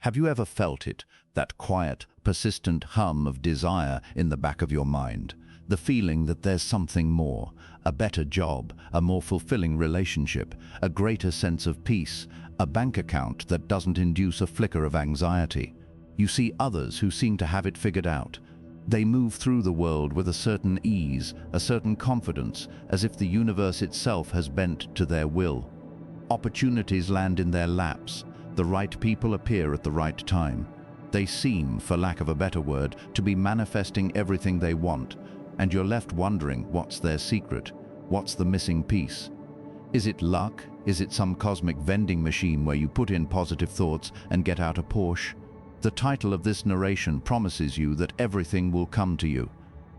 Have you ever felt it, that quiet, persistent hum of desire in the back of your mind? The feeling that there's something more, a better job, a more fulfilling relationship, a greater sense of peace, a bank account that doesn't induce a flicker of anxiety. You see others who seem to have it figured out. They move through the world with a certain ease, a certain confidence, as if the universe itself has bent to their will. Opportunities land in their laps. The right people appear at the right time. They seem, for lack of a better word, to be manifesting everything they want, and you're left wondering what's their secret, what's the missing piece. Is it luck? Is it some cosmic vending machine where you put in positive thoughts and get out a Porsche? The title of this narration promises you that everything will come to you.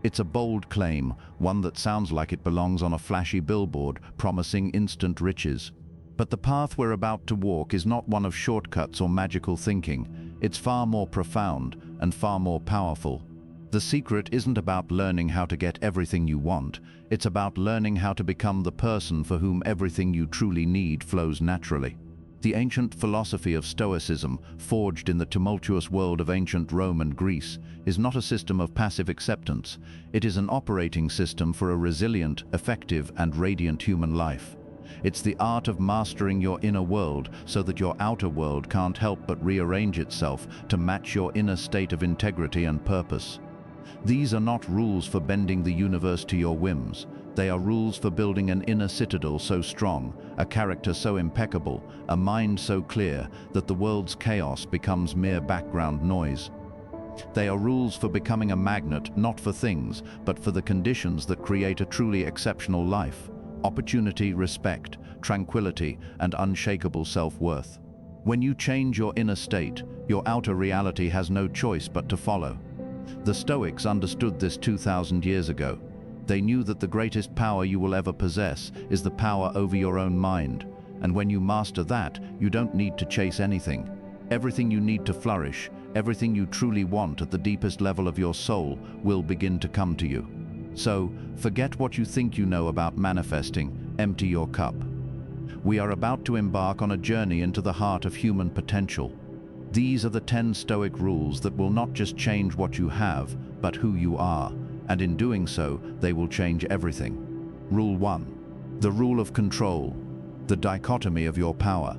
It's a bold claim, one that sounds like it belongs on a flashy billboard promising instant riches. But the path we're about to walk is not one of shortcuts or magical thinking. It's far more profound and far more powerful. The secret isn't about learning how to get everything you want. It's about learning how to become the person for whom everything you truly need flows naturally. The ancient philosophy of Stoicism, forged in the tumultuous world of ancient Rome and Greece, is not a system of passive acceptance. It is an operating system for a resilient, effective, and radiant human life. It's the art of mastering your inner world so that your outer world can't help but rearrange itself to match your inner state of integrity and purpose. These are not rules for bending the universe to your whims. They are rules for building an inner citadel so strong, a character so impeccable, a mind so clear that the world's chaos becomes mere background noise. They are rules for becoming a magnet not for things, but for the conditions that create a truly exceptional life. Opportunity, respect, tranquility, and unshakable self-worth. When you change your inner state, your outer reality has no choice but to follow. The Stoics understood this 2,000 years ago. They knew that the greatest power you will ever possess is the power over your own mind. And when you master that, you don't need to chase anything. Everything you need to flourish, everything you truly want at the deepest level of your soul will begin to come to you. So, forget what you think you know about manifesting, empty your cup. We are about to embark on a journey into the heart of human potential. These are the 10 Stoic rules that will not just change what you have, but who you are, and in doing so, they will change everything. Rule 1. The rule of control, the dichotomy of your power.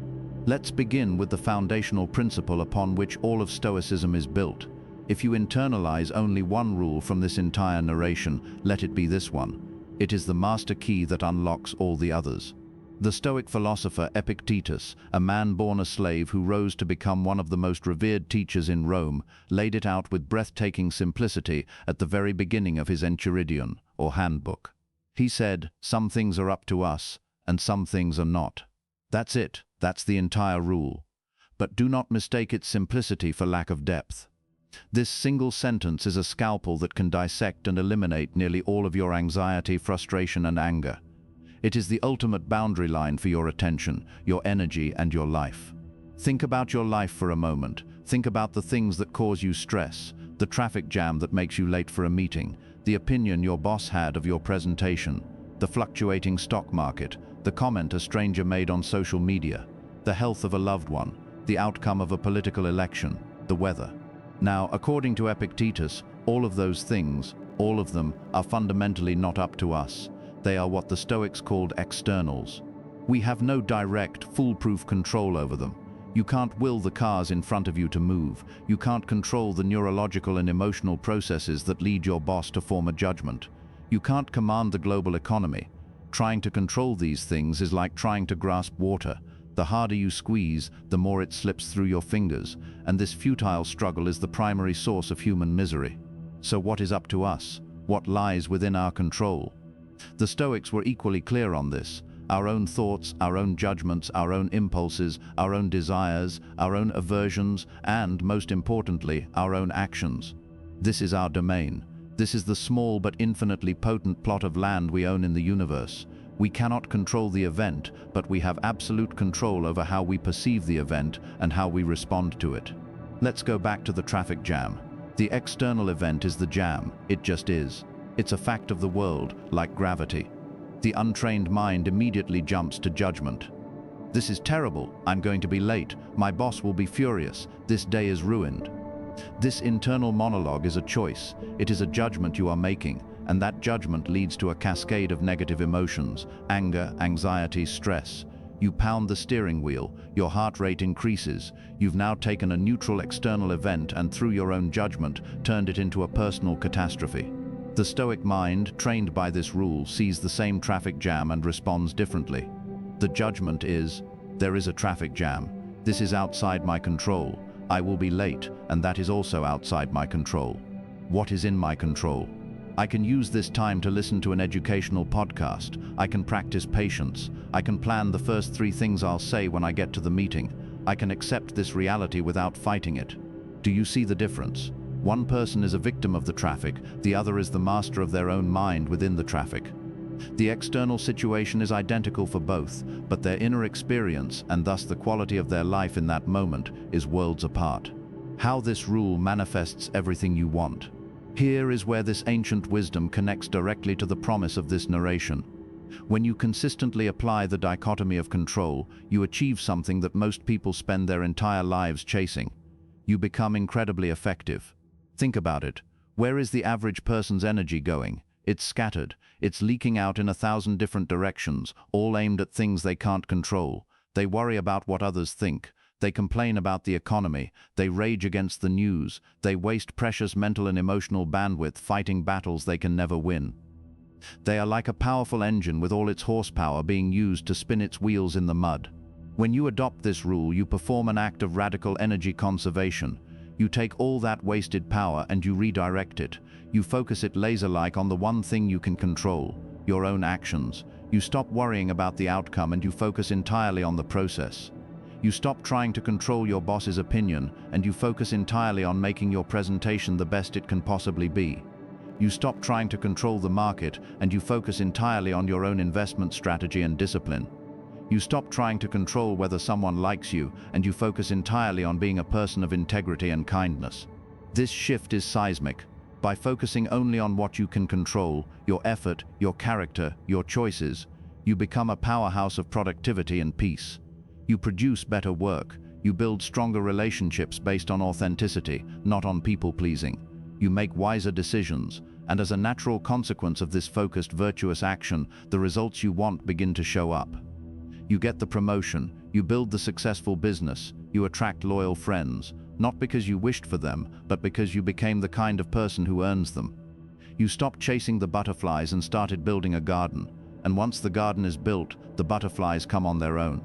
Let's begin with the foundational principle upon which all of Stoicism is built. If you internalize only one rule from this entire narration, let it be this one. It is the master key that unlocks all the others. The Stoic philosopher Epictetus, a man born a slave who rose to become one of the most revered teachers in Rome, laid it out with breathtaking simplicity at the very beginning of his Enchiridion, or handbook. He said, "Some things are up to us, and some things are not." That's it. That's the entire rule. But do not mistake its simplicity for lack of depth. This single sentence is a scalpel that can dissect and eliminate nearly all of your anxiety, frustration, and anger. It is the ultimate boundary line for your attention, your energy, and your life. Think about your life for a moment. Think about the things that cause you stress, the traffic jam that makes you late for a meeting, the opinion your boss had of your presentation, the fluctuating stock market, the comment a stranger made on social media, the health of a loved one, the outcome of a political election, the weather. Now, according to Epictetus, all of those things, all of them, are fundamentally not up to us. They are what the Stoics called externals. We have no direct, foolproof control over them. You can't will the cars in front of you to move. You can't control the neurological and emotional processes that lead your boss to form a judgment. You can't command the global economy. Trying to control these things is like trying to grasp water. The harder you squeeze, the more it slips through your fingers, and this futile struggle is the primary source of human misery. So what is up to us? What lies within our control? The Stoics were equally clear on this. Our own thoughts, our own judgments, our own impulses, our own desires, our own aversions, and, most importantly, our own actions. This is our domain. This is the small but infinitely potent plot of land we own in the universe. We cannot control the event, but we have absolute control over how we perceive the event and how we respond to it. Let's go back to the traffic jam. The external event is the jam. It just is. It's a fact of the world, like gravity. The untrained mind immediately jumps to judgment. This is terrible. I'm going to be late. My boss will be furious. This day is ruined. This internal monologue is a choice. It is a judgment you are making, and that judgment leads to a cascade of negative emotions: anger, anxiety, stress. You pound the steering wheel, your heart rate increases. You've now taken a neutral external event and through your own judgment turned it into a personal catastrophe. The Stoic mind, trained by this rule, sees the same traffic jam and responds differently. The judgment is, there is a traffic jam. This is outside my control. I will be late, and that is also outside my control. What is in my control? I can use this time to listen to an educational podcast. I can practice patience. I can plan the first 3 things I'll say when I get to the meeting. I can accept this reality without fighting it. Do you see the difference? One person is a victim of the traffic, the other is the master of their own mind within the traffic. The external situation is identical for both, but their inner experience, and thus the quality of their life in that moment, is worlds apart. How this rule manifests everything you want. Here is where this ancient wisdom connects directly to the promise of this narration. When you consistently apply the dichotomy of control, you achieve something that most people spend their entire lives chasing. You become incredibly effective. Think about it. Where is the average person's energy going? It's scattered. It's leaking out in 1,000 different directions, all aimed at things they can't control. They worry about what others think. They complain about the economy. They rage against the news. They waste precious mental and emotional bandwidth fighting battles they can never win. They are like a powerful engine with all its horsepower being used to spin its wheels in the mud. When you adopt this rule, you perform an act of radical energy conservation. You take all that wasted power and you redirect it. You focus it laser-like on the one thing you can control, your own actions. You stop worrying about the outcome and you focus entirely on the process. You stop trying to control your boss's opinion and you focus entirely on making your presentation the best it can possibly be. You stop trying to control the market and you focus entirely on your own investment strategy and discipline. You stop trying to control whether someone likes you and you focus entirely on being a person of integrity and kindness. This shift is seismic. By focusing only on what you can control, your effort, your character, your choices, you become a powerhouse of productivity and peace. You produce better work. You build stronger relationships based on authenticity, not on people-pleasing. You make wiser decisions, and as a natural consequence of this focused, virtuous action, the results you want begin to show up. You get the promotion, you build the successful business, you attract loyal friends, not because you wished for them, but because you became the kind of person who earns them. You stopped chasing the butterflies and started building a garden, and once the garden is built, the butterflies come on their own.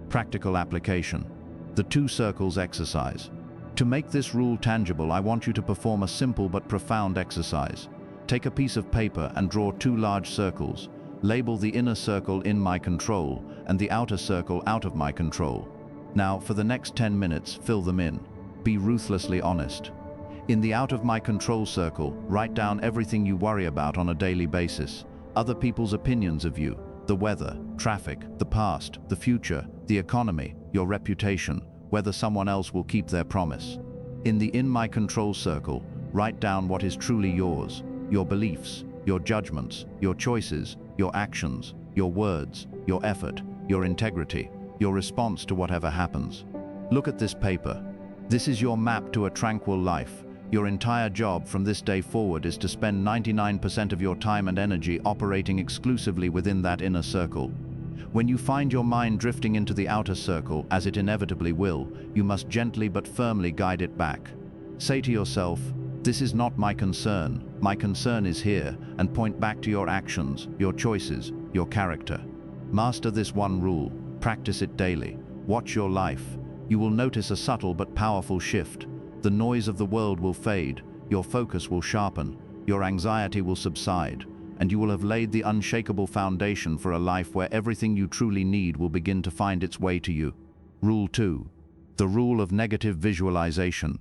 Practical application. The 2 circles exercise. To make this rule tangible, I want you to perform a simple but profound exercise. Take a piece of paper and draw 2 large circles. Label the inner circle in my control and the outer circle out of my control. Now, for the next 10 minutes, fill them in. Be ruthlessly honest. In the out of my control circle, write down everything you worry about on a daily basis. Other people's opinions of you, the weather, traffic, the past, the future, the economy, your reputation, whether someone else will keep their promise. In the in my control circle, write down what is truly yours, your beliefs, your judgments, your choices, your actions, your words, your effort, your integrity, your response to whatever happens. Look at this paper. This is your map to a tranquil life. Your entire job from this day forward is to spend 99% of your time and energy operating exclusively within that inner circle. When you find your mind drifting into the outer circle, as it inevitably will, you must gently but firmly guide it back. Say to yourself, "This is not my concern is here," and point back to your actions, your choices, your character. Master this one rule, practice it daily, watch your life. You will notice a subtle but powerful shift. The noise of the world will fade, your focus will sharpen, your anxiety will subside, and you will have laid the unshakable foundation for a life where everything you truly need will begin to find its way to you. Rule 2. The rule of negative visualization.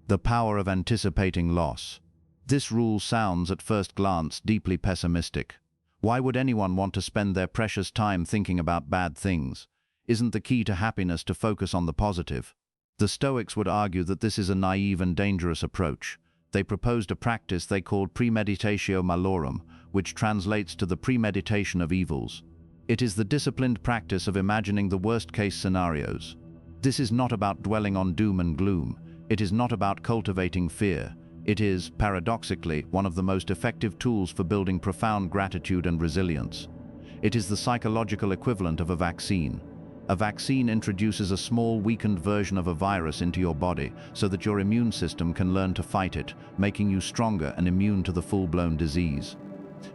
The power of anticipating loss. This rule sounds at first glance deeply pessimistic. Why would anyone want to spend their precious time thinking about bad things? Isn't the key to happiness to focus on the positive? The Stoics would argue that this is a naive and dangerous approach. They proposed a practice they called premeditatio malorum, which translates to the premeditation of evils. It is the disciplined practice of imagining the worst-case scenarios. This is not about dwelling on doom and gloom. It is not about cultivating fear. It is, paradoxically, one of the most effective tools for building profound gratitude and resilience. It is the psychological equivalent of a vaccine. A vaccine introduces a small, weakened version of a virus into your body so that your immune system can learn to fight it, making you stronger and immune to the full-blown disease.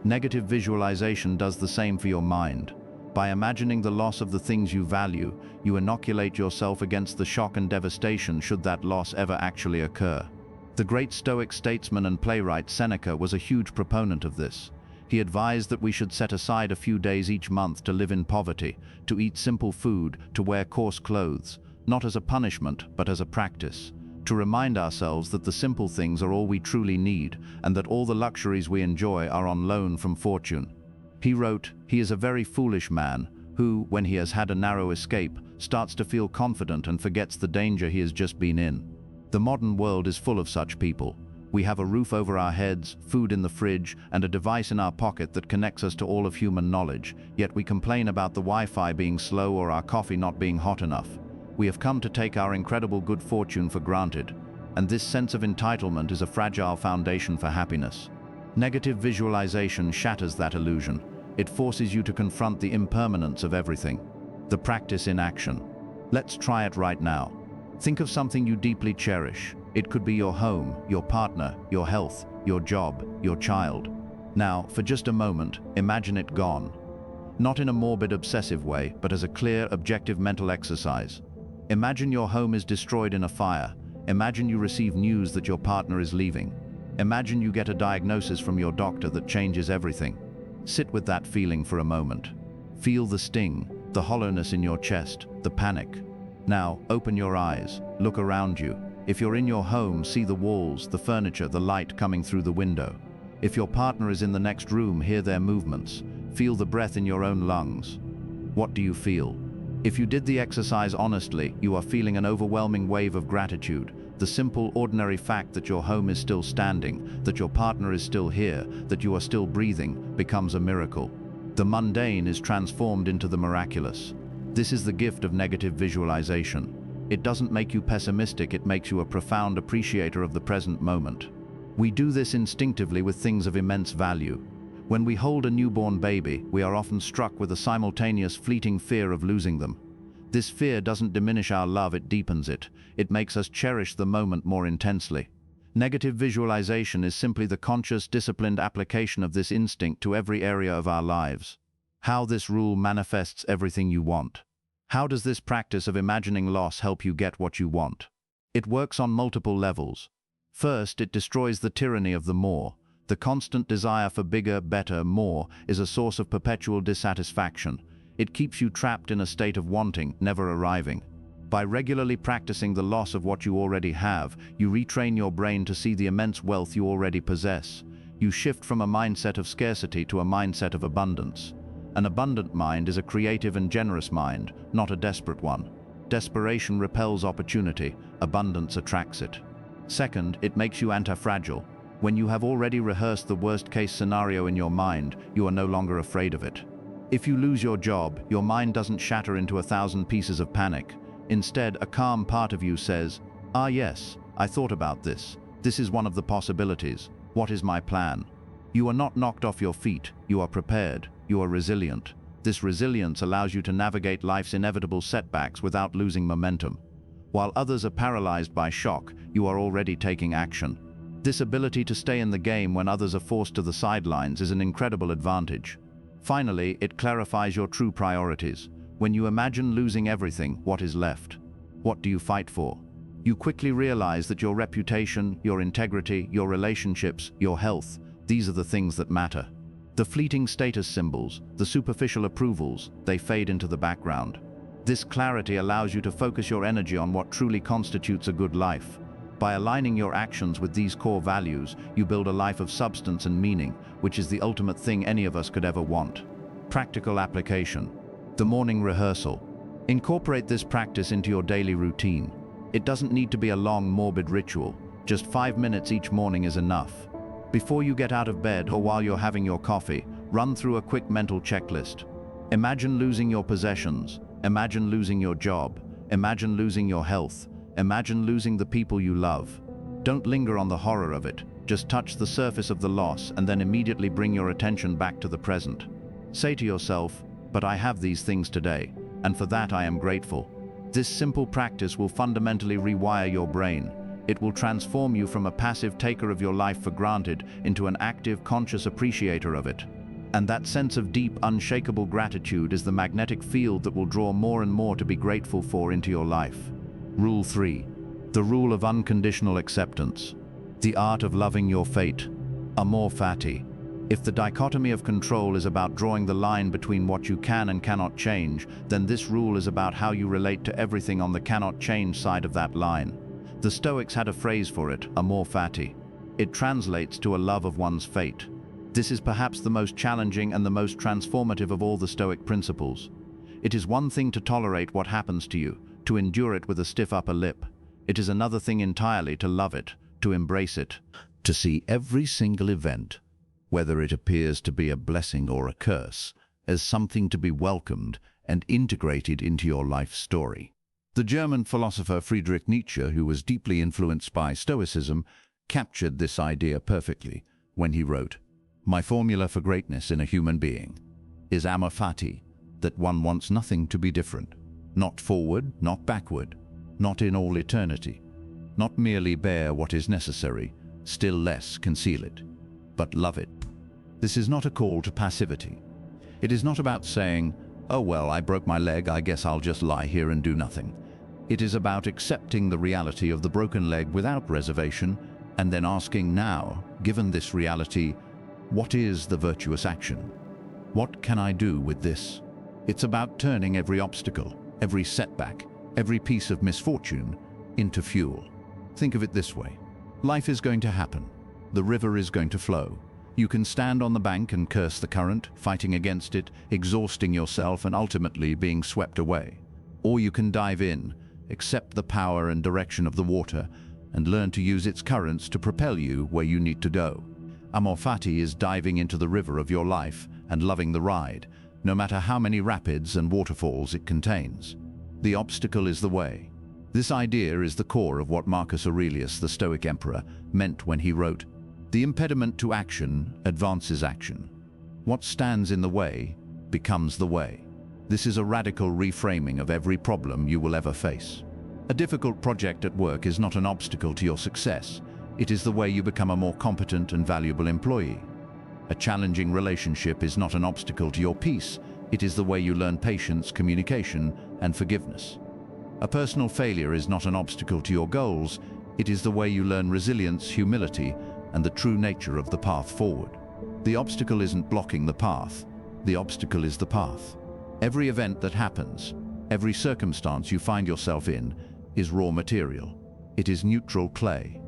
Negative visualization does the same for your mind. By imagining the loss of the things you value, you inoculate yourself against the shock and devastation should that loss ever actually occur. The great Stoic statesman and playwright Seneca was a huge proponent of this. He advised that we should set aside a few days each month to live in poverty, to eat simple food, to wear coarse clothes, not as a punishment, but as a practice, to remind ourselves that the simple things are all we truly need, and that all the luxuries we enjoy are on loan from fortune. He wrote, "He is a very foolish man, who, when he has had a narrow escape, starts to feel confident and forgets the danger he has just been in." The modern world is full of such people. We have a roof over our heads, food in the fridge, and a device in our pocket that connects us to all of human knowledge, yet we complain about the Wi-Fi being slow or our coffee not being hot enough. We have come to take our incredible good fortune for granted, and this sense of entitlement is a fragile foundation for happiness. Negative visualization shatters that illusion. It forces you to confront the impermanence of everything. The practice in action. Let's try it right now. Think of something you deeply cherish. It could be your home, your partner, your health, your job, your child. Now, for just a moment, imagine it gone. Not in a morbid, obsessive way, but as a clear, objective mental exercise. Imagine your home is destroyed in a fire. Imagine you receive news that your partner is leaving. Imagine you get a diagnosis from your doctor that changes everything. Sit with that feeling for a moment. Feel the sting, the hollowness in your chest, the panic. Now, open your eyes, look around you. If you're in your home, see the walls, the furniture, the light coming through the window. If your partner is in the next room, hear their movements. Feel the breath in your own lungs. What do you feel? If you did the exercise honestly, you are feeling an overwhelming wave of gratitude. The simple, ordinary fact that your home is still standing, that your partner is still here, that you are still breathing, becomes a miracle. The mundane is transformed into the miraculous. This is the gift of negative visualization. It doesn't make you pessimistic, it makes you a profound appreciator of the present moment. We do this instinctively with things of immense value. When we hold a newborn baby, we are often struck with a simultaneous fleeting fear of losing them. This fear doesn't diminish our love, it deepens it. It makes us cherish the moment more intensely. Negative visualization is simply the conscious, disciplined application of this instinct to every area of our lives. How this rule manifests everything you want. How does this practice of imagining loss help you get what you want? It works on multiple levels. First, it destroys the tyranny of the more. The constant desire for bigger, better, more is a source of perpetual dissatisfaction. It keeps you trapped in a state of wanting, never arriving. By regularly practicing the loss of what you already have, you retrain your brain to see the immense wealth you already possess. You shift from a mindset of scarcity to a mindset of abundance. An abundant mind is a creative and generous mind, not a desperate one. Desperation repels opportunity, abundance attracts it. Second, it makes you anti-fragile. When you have already rehearsed the worst-case scenario in your mind, you are no longer afraid of it. If you lose your job, your mind doesn't shatter into 1,000 pieces of panic. Instead, a calm part of you says, "Ah yes, I thought about this. This is one of the possibilities. What is my plan?" You are not knocked off your feet, you are prepared. You are resilient. This resilience allows you to navigate life's inevitable setbacks without losing momentum. While others are paralyzed by shock, you are already taking action. This ability to stay in the game when others are forced to the sidelines is an incredible advantage. Finally, it clarifies your true priorities. When you imagine losing everything, what is left? What do you fight for? You quickly realize that your reputation, your integrity, your relationships, your health, these are the things that matter. The fleeting status symbols, the superficial approvals, they fade into the background. This clarity allows you to focus your energy on what truly constitutes a good life. By aligning your actions with these core values, you build a life of substance and meaning, which is the ultimate thing any of us could ever want. Practical application. The morning rehearsal. Incorporate this practice into your daily routine. It doesn't need to be a long, morbid ritual. Just 5 minutes each morning is enough. Before you get out of bed or while you're having your coffee, run through a quick mental checklist. Imagine losing your possessions. Imagine losing your job. Imagine losing your health. Imagine losing the people you love. Don't linger on the horror of it. Just touch the surface of the loss and then immediately bring your attention back to the present. Say to yourself, "But I have these things today, and for that I am grateful." This simple practice will fundamentally rewire your brain. It will transform you from a passive taker of your life for granted into an active, conscious appreciator of it. And that sense of deep, unshakable gratitude is the magnetic field that will draw more and more to be grateful for into your life. Rule 3. The rule of unconditional acceptance. The art of loving your fate. Amor Fati. If the dichotomy of control is about drawing the line between what you can and cannot change, then this rule is about how you relate to everything on the cannot change side of that line. The Stoics had a phrase for it, Amor Fati. It translates to a love of one's fate. This is perhaps the most challenging and the most transformative of all the Stoic principles. It is one thing to tolerate what happens to you, to endure it with a stiff upper lip. It is another thing entirely to love it, to embrace it, to see every single event, whether it appears to be a blessing or a curse, as something to be welcomed and integrated into your life story. The German philosopher Friedrich Nietzsche, who was deeply influenced by Stoicism, captured this idea perfectly when he wrote, "My formula for greatness in a human being is amor fati, that one wants nothing to be different, not forward, not backward, not in all eternity, not merely bear what is necessary, still less conceal it, but love it." This is not a call to passivity. It is not about saying, "Oh well, I broke my leg, I guess I'll just lie here and do nothing." It is about accepting the reality of the broken leg without reservation, and then asking now, given this reality, what is the virtuous action? What can I do with this? It's about turning every obstacle, every setback, every piece of misfortune into fuel. Think of it this way. Life is going to happen. The river is going to flow. You can stand on the bank and curse the current, fighting against it, exhausting yourself and ultimately being swept away. Or you can dive in, accept the power and direction of the water, and learn to use its currents to propel you where you need to go. Amor Fati is diving into the river of your life and loving the ride, no matter how many rapids and waterfalls it contains. The obstacle is the way. This idea is the core of what Marcus Aurelius, the Stoic emperor, meant when he wrote, "The impediment to action advances action. What stands in the way becomes the way." This is a radical reframing of every problem you will ever face. A difficult project at work is not an obstacle to your success. It is the way you become a more competent and valuable employee. A challenging relationship is not an obstacle to your peace. It is the way you learn patience, communication, and forgiveness. A personal failure is not an obstacle to your goals. It is the way you learn resilience, humility, and the true nature of the path forward. The obstacle isn't blocking the path. The obstacle is the path. Every event that happens, every circumstance you find yourself in, is raw material. It is neutral clay.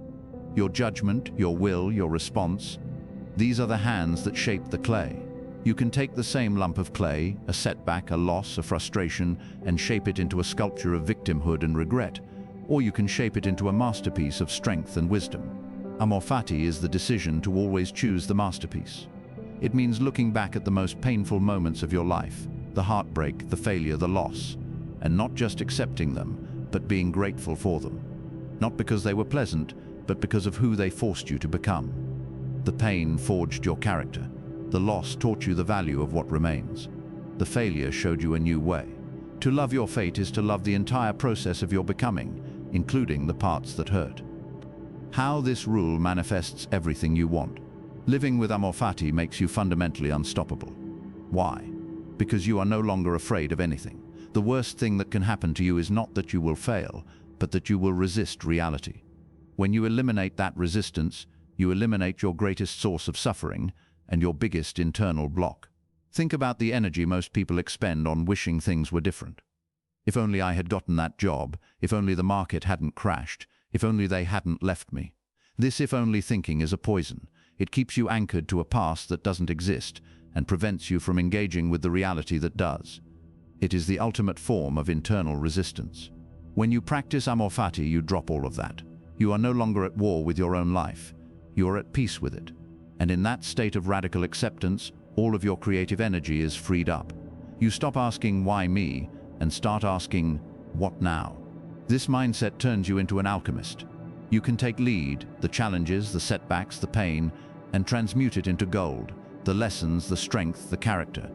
Your judgment, your will, your response, these are the hands that shape the clay. You can take the same lump of clay, a setback, a loss, a frustration, and shape it into a sculpture of victimhood and regret, or you can shape it into a masterpiece of strength and wisdom. Amor Fati is the decision to always choose the masterpiece. It means looking back at the most painful moments of your life, the heartbreak, the failure, the loss, and not just accepting them, but being grateful for them. Not because they were pleasant, but because of who they forced you to become. The pain forged your character. The loss taught you the value of what remains. The failure showed you a new way. To love your fate is to love the entire process of your becoming, including the parts that hurt. How this rule manifests everything you want. Living with Amor Fati makes you fundamentally unstoppable. Why? Because you are no longer afraid of anything. The worst thing that can happen to you is not that you will fail, but that you will resist reality. When you eliminate that resistance, you eliminate your greatest source of suffering and your biggest internal block. Think about the energy most people expend on wishing things were different. If only I had gotten that job, if only the market hadn't crashed, if only they hadn't left me. This if only thinking is a poison. It keeps you anchored to a past that doesn't exist and prevents you from engaging with the reality that does. It is the ultimate form of internal resistance. When you practice Amor Fati, you drop all of that. You are no longer at war with your own life. You are at peace with it. And in that state of radical acceptance, all of your creative energy is freed up. You stop asking why me and start asking what now. This mindset turns you into an alchemist. You can take lead, the challenges, the setbacks, the pain, and transmute it into gold, the lessons, the strength, the character.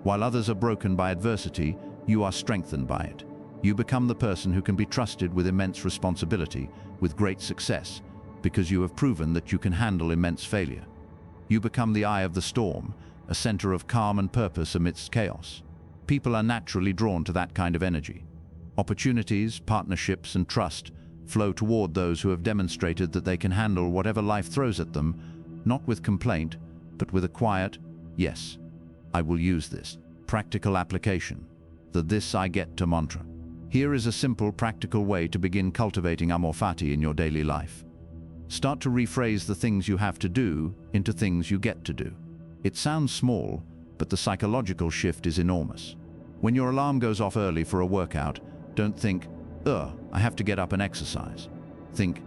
While others are broken by adversity, you are strengthened by it. You become the person who can be trusted with immense responsibility, with great success, because you have proven that you can handle immense failure. You become the eye of the storm, a center of calm and purpose amidst chaos. People are naturally drawn to that kind of energy. Opportunities, partnerships, and trust flow toward those who have demonstrated that they can handle whatever life throws at them, not with complaint, but with a quiet, yes, I will use this. Practical application. The "this I get" to mantra. Here is a simple, practical way to begin cultivating Amor Fati in your daily life. Start to rephrase the things you have to do into things you get to do. It sounds small, but the psychological shift is enormous. When your alarm goes off early for a workout, don't think, I have to get up and exercise. Think,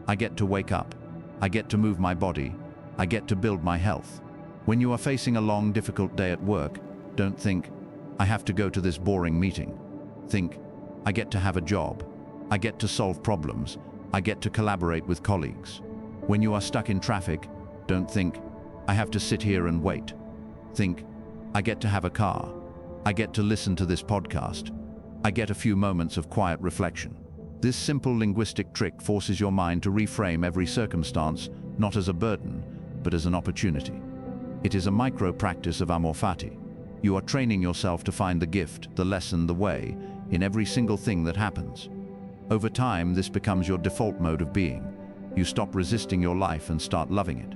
I get to wake up. I get to move my body. I get to build my health. When you are facing a long, difficult day at work, don't think, I have to go to this boring meeting. Think, I get to have a job. I get to solve problems. I get to collaborate with colleagues. When you are stuck in traffic, don't think, I have to sit here and wait. Think, I get to have a car. I get to listen to this podcast. I get a few moments of quiet reflection. This simple linguistic trick forces your mind to reframe every circumstance not as a burden, but as an opportunity. It is a micro-practice of Amor Fati. You are training yourself to find the gift, the lesson, the way, in every single thing that happens. Over time, this becomes your default mode of being. You stop resisting your life and start loving it.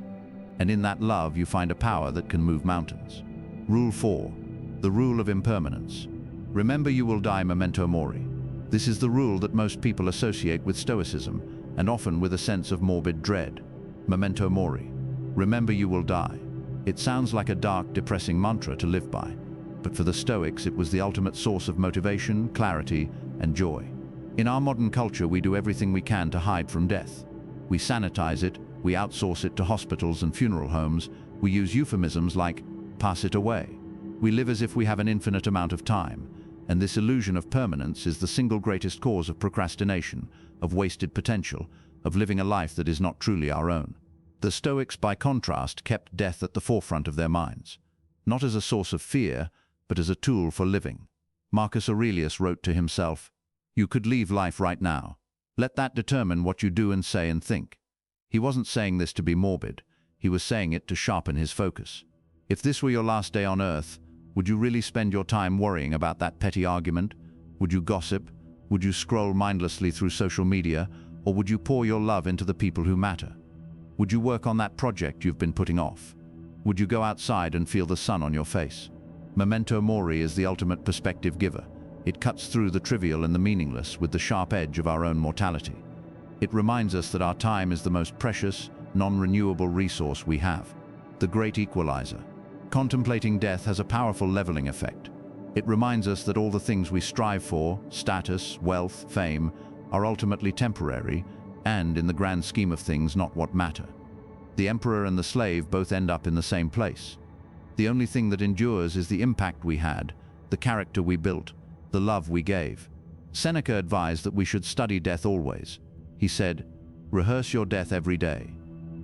And in that love, you find a power that can move mountains. Rule 4. The rule of impermanence. Remember you will die, Memento Mori. This is the rule that most people associate with Stoicism, and often with a sense of morbid dread. Memento Mori. Remember you will die. It sounds like a dark, depressing mantra to live by, but for the Stoics it was the ultimate source of motivation, clarity, and joy. In our modern culture, we do everything we can to hide from death. We sanitize it, we outsource it to hospitals and funeral homes, we use euphemisms like, pass it away. We live as if we have an infinite amount of time, and this illusion of permanence is the single greatest cause of procrastination, of wasted potential, of living a life that is not truly our own. The Stoics, by contrast, kept death at the forefront of their minds, not as a source of fear, but as a tool for living. Marcus Aurelius wrote to himself, "You could leave life right now. Let that determine what you do and say and think." He wasn't saying this to be morbid, he was saying it to sharpen his focus. If this were your last day on earth, would you really spend your time worrying about that petty argument? Would you gossip? Would you scroll mindlessly through social media? Or would you pour your love into the people who matter? Would you work on that project you've been putting off? Would you go outside and feel the sun on your face? Memento Mori is the ultimate perspective giver. It cuts through the trivial and the meaningless with the sharp edge of our own mortality. It reminds us that our time is the most precious, non-renewable resource we have, the great equalizer. Contemplating death has a powerful leveling effect. It reminds us that all the things we strive for, status, wealth, fame, are ultimately temporary and, in the grand scheme of things, not what matter. The emperor and the slave both end up in the same place. The only thing that endures is the impact we had, the character we built, the love we gave. Seneca advised that we should study death always. He said, "Rehearse your death every day.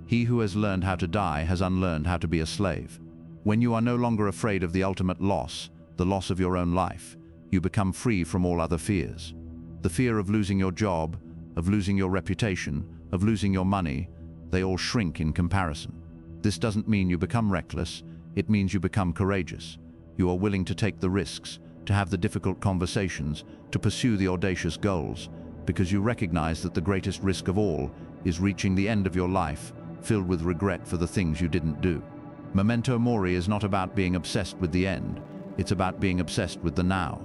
He who has learned how to die has unlearned how to be a slave." When you are no longer afraid of the ultimate loss, the loss of your own life, you become free from all other fears. The fear of losing your job, of losing your reputation, of losing your money, they all shrink in comparison. This doesn't mean you become reckless, it means you become courageous. You are willing to take the risks, to have the difficult conversations, to pursue the audacious goals, because you recognize that the greatest risk of all is reaching the end of your life, filled with regret for the things you didn't do. Memento Mori is not about being obsessed with the end, it's about being obsessed with the now.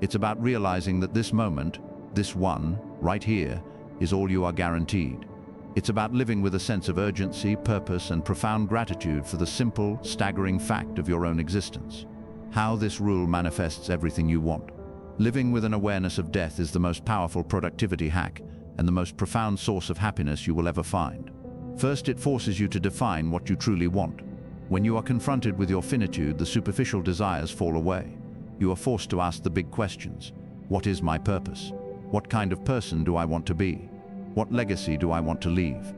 It's about realizing that this moment, this one, right here, is all you are guaranteed. It's about living with a sense of urgency, purpose, and profound gratitude for the simple, staggering fact of your own existence. How this rule manifests everything you want. Living with an awareness of death is the most powerful productivity hack and the most profound source of happiness you will ever find. First, it forces you to define what you truly want. When you are confronted with your finitude, the superficial desires fall away. You are forced to ask the big questions. What is my purpose? What kind of person do I want to be? What legacy do I want to leave?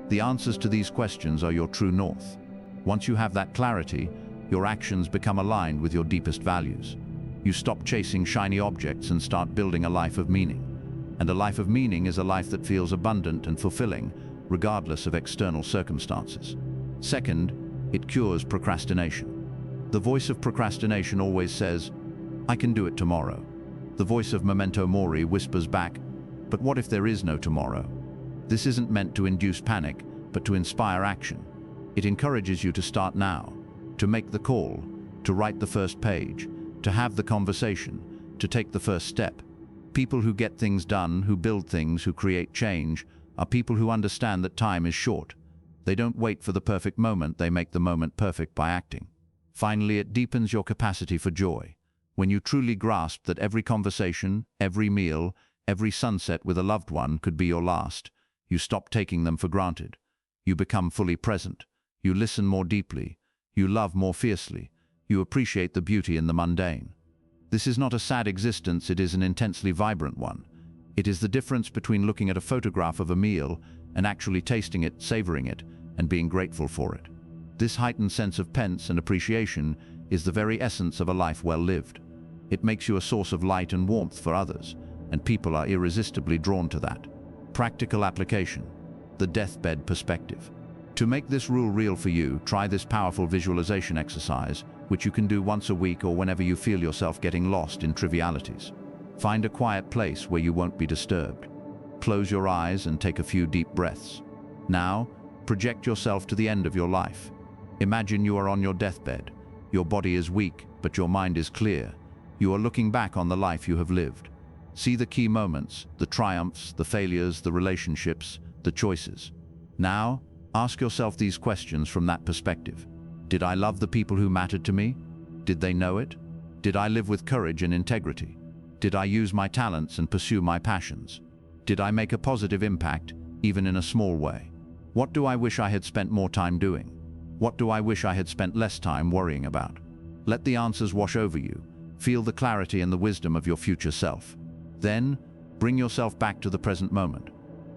The answers to these questions are your true north. Once you have that clarity, your actions become aligned with your deepest values. You stop chasing shiny objects and start building a life of meaning. And a life of meaning is a life that feels abundant and fulfilling, regardless of external circumstances. Second, it cures procrastination. The voice of procrastination always says, "I can do it tomorrow." The voice of Memento Mori whispers back, "But what if there is no tomorrow?" This isn't meant to induce panic, but to inspire action. It encourages you to start now, to make the call, to write the first page, to have the conversation, to take the first step. People who get things done, who build things, who create change, are people who understand that time is short. They don't wait for the perfect moment, they make the moment perfect by acting. Finally, it deepens your capacity for joy. When you truly grasp that every conversation, every meal, every sunset with a loved one could be your last, you stop taking them for granted. You become fully present. You listen more deeply. You love more fiercely. You appreciate the beauty in the mundane. This is not a sad existence, it is an intensely vibrant one. It is the difference between looking at a photograph of a meal and actually tasting it, savoring it, and being grateful for it. This heightened sense of penance and appreciation is the very essence of a life well lived. It makes you a source of light and warmth for others, and people are irresistibly drawn to that. Practical application. The deathbed perspective. To make this rule real for you, try this powerful visualization exercise, which you can do once a week or whenever you feel yourself getting lost in trivialities. Find a quiet place where you won't be disturbed. Close your eyes and take a few deep breaths. Now, project yourself to the end of your life. Imagine you are on your deathbed. Your body is weak, but your mind is clear. You are looking back on the life you have lived. See the key moments, the triumphs, the failures, the relationships, the choices. Now, ask yourself these questions from that perspective. Did I love the people who mattered to me? Did they know it? Did I live with courage and integrity? Did I use my talents and pursue my passions? Did I make a positive impact, even in a small way? What do I wish I had spent more time doing? What do I wish I had spent less time worrying about? Let the answers wash over you. Feel the clarity and the wisdom of your future self. Then, bring yourself back to the present moment.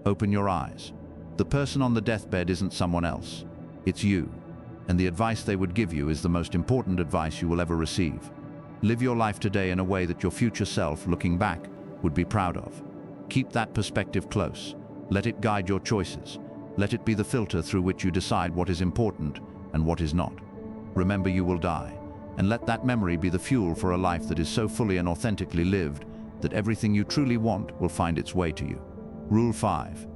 Open your eyes. The person on the deathbed isn't someone else. It's you. And the advice they would give you is the most important advice you will ever receive. Live your life today in a way that your future self, looking back, would be proud of. Keep that perspective close. Let it guide your choices. Let it be the filter through which you decide what is important and what is not. Remember, you will die, and let that memory be the fuel for a life that is so fully and authentically lived that everything you truly want will find its way to you. Rule 5.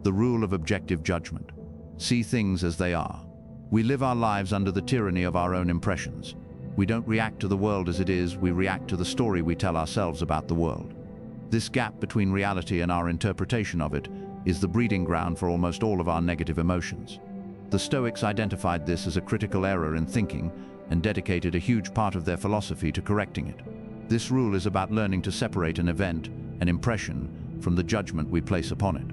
The rule of objective judgment. See things as they are. We live our lives under the tyranny of our own impressions. We don't react to the world as it is, we react to the story we tell ourselves about the world. This gap between reality and our interpretation of it is the breeding ground for almost all of our negative emotions. The Stoics identified this as a critical error in thinking and dedicated a huge part of their philosophy to correcting it. This rule is about learning to separate an event, an impression, from the judgment we place upon it.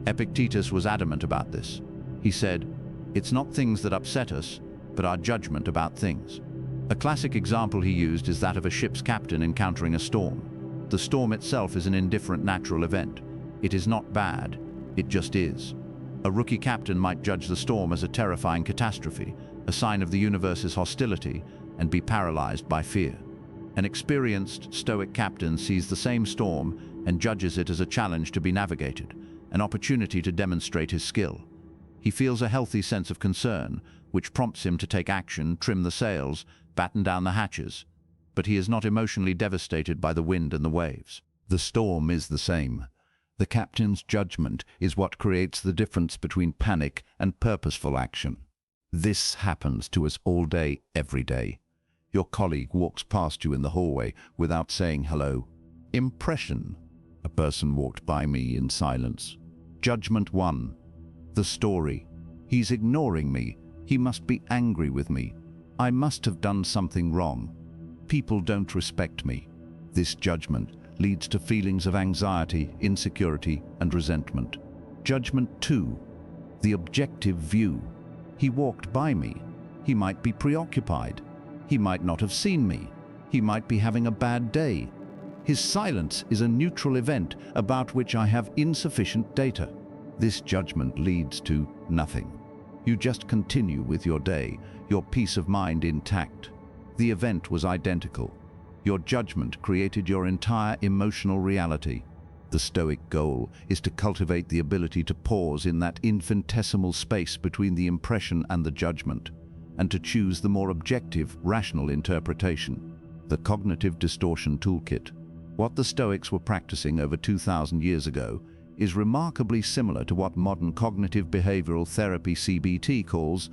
Epictetus was adamant about this. He said, "It's not things that upset us, but our judgment about things." A classic example he used is that of a ship's captain encountering a storm. The storm itself is an indifferent natural event. It is not bad, it just is. A rookie captain might judge the storm as a terrifying catastrophe, a sign of the universe's hostility, and be paralyzed by fear. An experienced Stoic captain sees the same storm and judges it as a challenge to be navigated, an opportunity to demonstrate his skill. He feels a healthy sense of concern, which prompts him to take action, trim the sails, batten down the hatches. But he is not emotionally devastated by the wind and the waves. The storm is the same. The captain's judgment is what creates the difference between panic and purposeful action. This happens to us all day, every day. Your colleague walks past you in the hallway without saying hello. Impression. A person walked by me in silence. Judgment 1. The story. He's ignoring me. He must be angry with me. I must have done something wrong. People don't respect me. This judgment leads to feelings of anxiety, insecurity, and resentment. Judgment 2. The objective view. He walked by me. He might be preoccupied. He might not have seen me. He might be having a bad day. His silence is a neutral event about which I have insufficient data. This judgment leads to nothing. You just continue with your day, your peace of mind intact. The event was identical. Your judgment created your entire emotional reality. The Stoic goal is to cultivate the ability to pause in that infinitesimal space between the impression and the judgment, and to choose the more objective, rational interpretation. The Cognitive Distortion Toolkit. What the Stoics were practicing over 2,000 years ago is remarkably similar to what modern cognitive behavioral therapy (CBT) calls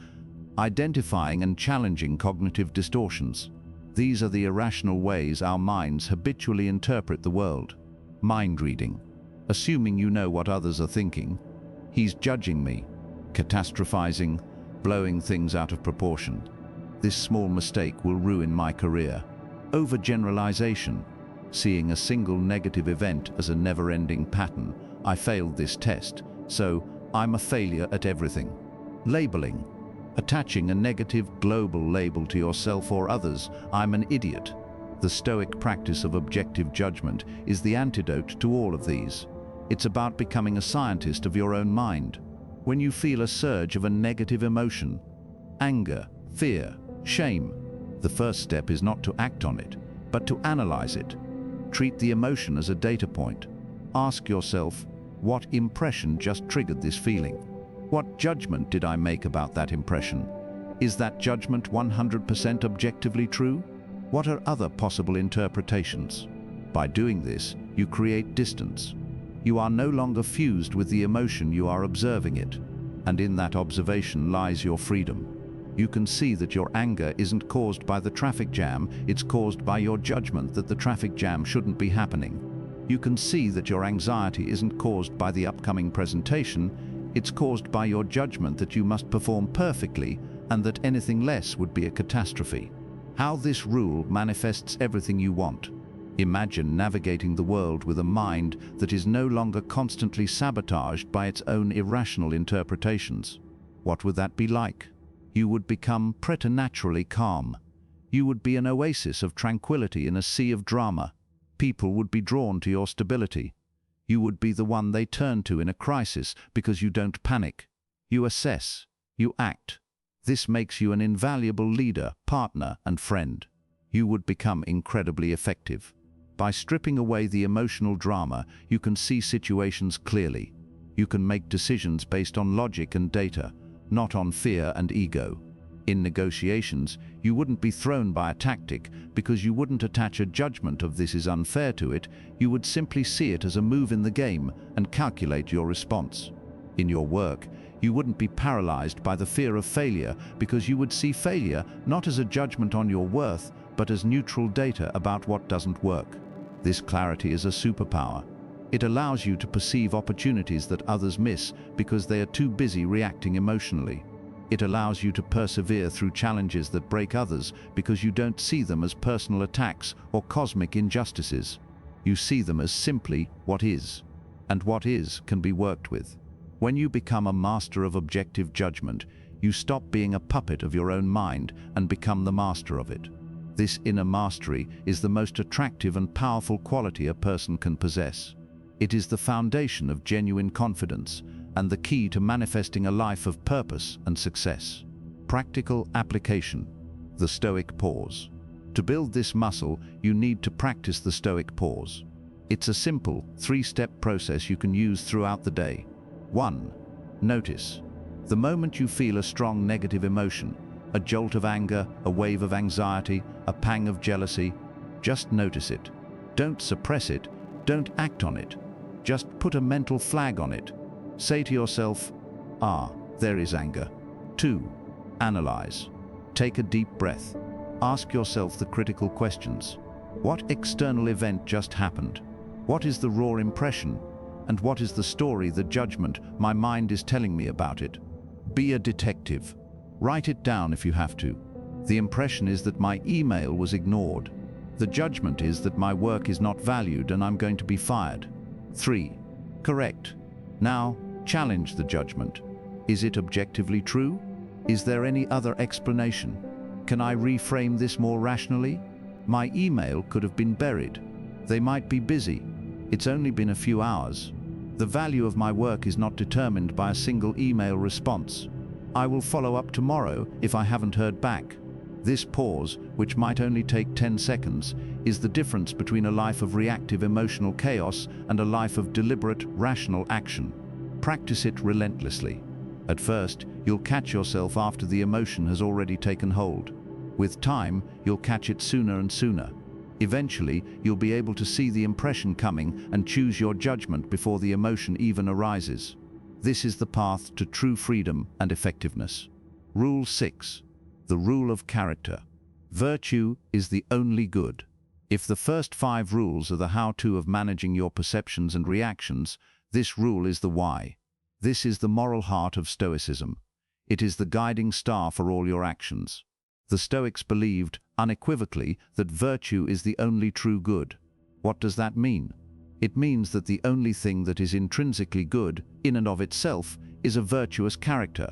identifying and challenging cognitive distortions. These are the irrational ways our minds habitually interpret the world. Mind reading. Assuming you know what others are thinking. He's judging me. Catastrophizing, blowing things out of proportion. This small mistake will ruin my career. Overgeneralization. Seeing a single negative event as a never-ending pattern. I failed this test, so I'm a failure at everything. Labeling. Attaching a negative global label to yourself or others. I'm an idiot. The Stoic practice of objective judgment is the antidote to all of these. It's about becoming a scientist of your own mind. When you feel a surge of a negative emotion, anger, fear, shame, the first step is not to act on it, but to analyze it. Treat the emotion as a data point. Ask yourself, what impression just triggered this feeling? What judgment did I make about that impression? Is that judgment 100% objectively true? What are other possible interpretations? By doing this, you create distance. You are no longer fused with the emotion, you are observing it. And in that observation lies your freedom. You can see that your anger isn't caused by the traffic jam, it's caused by your judgment that the traffic jam shouldn't be happening. You can see that your anxiety isn't caused by the upcoming presentation, it's caused by your judgment that you must perform perfectly and that anything less would be a catastrophe. How this rule manifests everything you want. Imagine navigating the world with a mind that is no longer constantly sabotaged by its own irrational interpretations. What would that be like? You would become preternaturally calm. You would be an oasis of tranquility in a sea of drama. People would be drawn to your stability. You would be the one they turn to in a crisis because you don't panic. You assess. You act. This makes you an invaluable leader, partner, and friend. You would become incredibly effective. By stripping away the emotional drama, you can see situations clearly. You can make decisions based on logic and data, not on fear and ego. In negotiations, you wouldn't be thrown by a tactic because you wouldn't attach a judgment of this is unfair to it, you would simply see it as a move in the game and calculate your response. In your work, you wouldn't be paralyzed by the fear of failure because you would see failure not as a judgment on your worth, but as neutral data about what doesn't work. This clarity is a superpower. It allows you to perceive opportunities that others miss because they are too busy reacting emotionally. It allows you to persevere through challenges that break others because you don't see them as personal attacks or cosmic injustices. You see them as simply what is, and what is can be worked with. When you become a master of objective judgment, you stop being a puppet of your own mind and become the master of it. This inner mastery is the most attractive and powerful quality a person can possess. It is the foundation of genuine confidence and the key to manifesting a life of purpose and success. Practical application. The Stoic pause. To build this muscle, you need to practice the Stoic pause. It's a simple, three-step process you can use throughout the day. 1. Notice. The moment you feel a strong negative emotion, a jolt of anger, a wave of anxiety, a pang of jealousy, just notice it. Don't suppress it, don't act on it. Just put a mental flag on it. Say to yourself, there is anger. 2. Analyze. Take a deep breath. Ask yourself the critical questions. What external event just happened? What is the raw impression? And what is the story, the judgment my mind is telling me about it? Be a detective. Write it down if you have to. The impression is that my email was ignored. The judgment is that my work is not valued and I'm going to be fired. 3. Correct. Now, challenge the judgment. Is it objectively true? Is there any other explanation? Can I reframe this more rationally? My email could have been buried. They might be busy. It's only been a few hours. The value of my work is not determined by a single email response. I will follow up tomorrow if I haven't heard back. This pause, which might only take 10 seconds, is the difference between a life of reactive emotional chaos and a life of deliberate, rational action. Practice it relentlessly. At first, you'll catch yourself after the emotion has already taken hold. With time, you'll catch it sooner and sooner. Eventually, you'll be able to see the impression coming and choose your judgment before the emotion even arises. This is the path to true freedom and effectiveness. Rule 6. The rule of character. Virtue is the only good. If the first 5 rules are the how-to of managing your perceptions and reactions, this rule is the why. This is the moral heart of Stoicism. It is the guiding star for all your actions. The Stoics believed, unequivocally, that virtue is the only true good. What does that mean? It means that the only thing that is intrinsically good, in and of itself, is a virtuous character.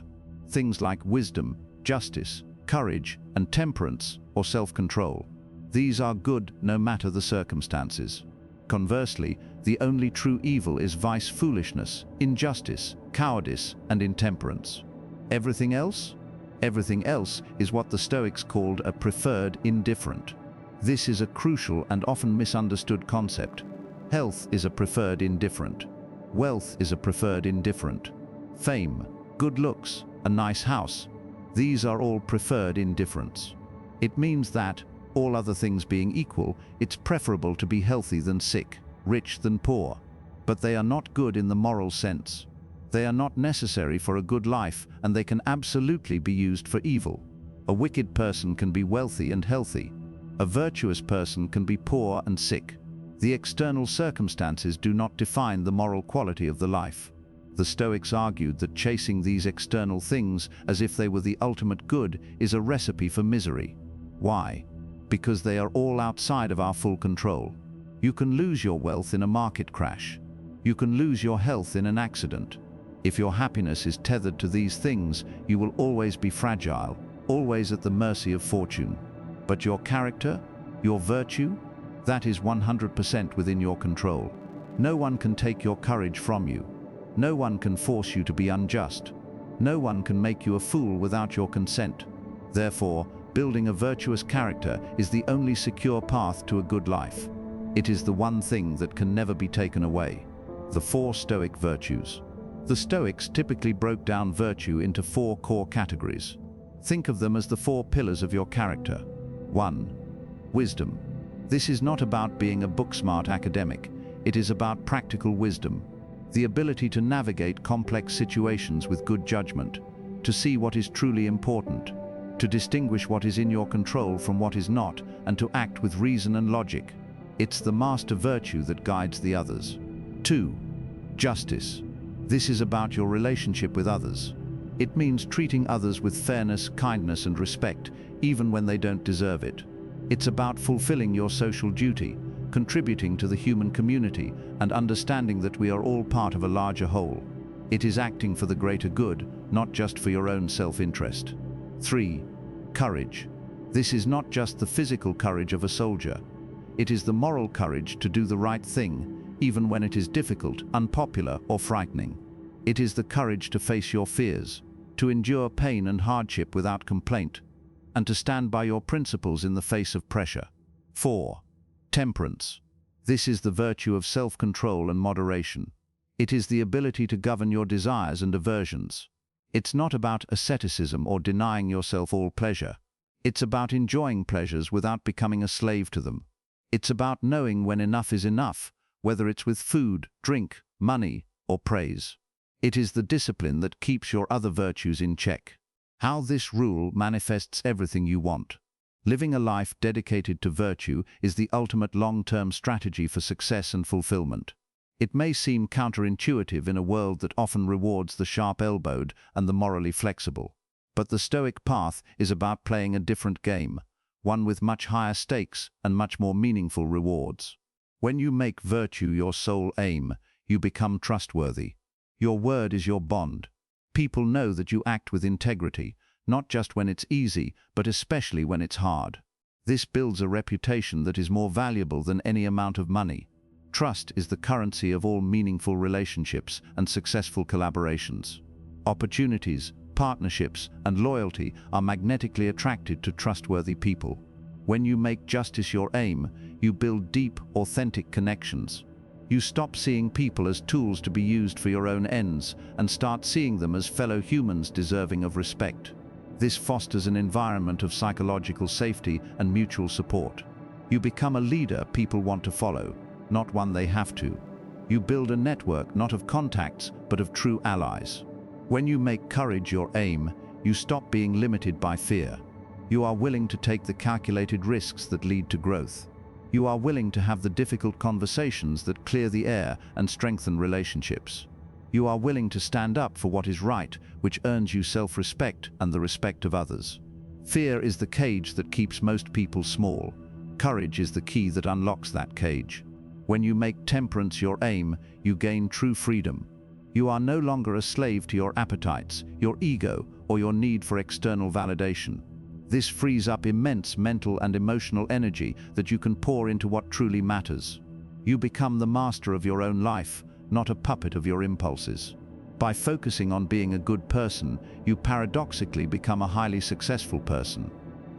Things like wisdom, justice, courage, and temperance, or self-control. These are good no matter the circumstances. Conversely, the only true evil is vice, foolishness, injustice, cowardice, and intemperance. Everything else? Everything else is what the Stoics called a preferred indifferent. This is a crucial and often misunderstood concept. Health is a preferred indifferent. Wealth is a preferred indifferent. Fame, good looks, a nice house, these are all preferred indifferents. It means that, all other things being equal, it's preferable to be healthy than sick, rich than poor. But they are not good in the moral sense. They are not necessary for a good life, and they can absolutely be used for evil. A wicked person can be wealthy and healthy. A virtuous person can be poor and sick. The external circumstances do not define the moral quality of the life. The Stoics argued that chasing these external things as if they were the ultimate good is a recipe for misery. Why? Because they are all outside of our full control. You can lose your wealth in a market crash. You can lose your health in an accident. If your happiness is tethered to these things, you will always be fragile, always at the mercy of fortune. But your character, your virtue, that is 100% within your control. No one can take your courage from you. No one can force you to be unjust. No one can make you a fool without your consent. Therefore, building a virtuous character is the only secure path to a good life. It is the one thing that can never be taken away. The 4 Stoic virtues. The Stoics typically broke down virtue into 4 core categories. Think of them as the 4 pillars of your character. 1. Wisdom. This is not about being a book-smart academic. It is about practical wisdom. The ability to navigate complex situations with good judgment, to see what is truly important, to distinguish what is in your control from what is not, and to act with reason and logic. It's the master virtue that guides the others. 2. Justice. This is about your relationship with others. It means treating others with fairness, kindness, and respect, even when they don't deserve it. It's about fulfilling your social duty, contributing to the human community, and understanding that we are all part of a larger whole. It is acting for the greater good, not just for your own self-interest. 3. Courage. This is not just the physical courage of a soldier. It is the moral courage to do the right thing, even when it is difficult, unpopular, or frightening. It is the courage to face your fears, to endure pain and hardship without complaint, and to stand by your principles in the face of pressure. 4. Temperance. This is the virtue of self-control and moderation. It is the ability to govern your desires and aversions. It's not about asceticism or denying yourself all pleasure. It's about enjoying pleasures without becoming a slave to them. It's about knowing when enough is enough, whether it's with food, drink, money, or praise. It is the discipline that keeps your other virtues in check. How this rule manifests everything you want. Living a life dedicated to virtue is the ultimate long-term strategy for success and fulfillment. It may seem counterintuitive in a world that often rewards the sharp-elbowed and the morally flexible. But the Stoic path is about playing a different game, one with much higher stakes and much more meaningful rewards. When you make virtue your sole aim, you become trustworthy. Your word is your bond. People know that you act with integrity, not just when it's easy, but especially when it's hard. This builds a reputation that is more valuable than any amount of money. Trust is the currency of all meaningful relationships and successful collaborations. Opportunities, partnerships, and loyalty are magnetically attracted to trustworthy people. When you make justice your aim, you build deep, authentic connections. You stop seeing people as tools to be used for your own ends and start seeing them as fellow humans deserving of respect. This fosters an environment of psychological safety and mutual support. You become a leader people want to follow, not one they have to. You build a network not of contacts, but of true allies. When you make courage your aim, you stop being limited by fear. You are willing to take the calculated risks that lead to growth. You are willing to have the difficult conversations that clear the air and strengthen relationships. You are willing to stand up for what is right, which earns you self-respect and the respect of others. Fear is the cage that keeps most people small. Courage is the key that unlocks that cage. When you make temperance your aim, you gain true freedom. You are no longer a slave to your appetites, your ego, or your need for external validation. This frees up immense mental and emotional energy that you can pour into what truly matters. You become the master of your own life, not a puppet of your impulses. By focusing on being a good person, you paradoxically become a highly successful person.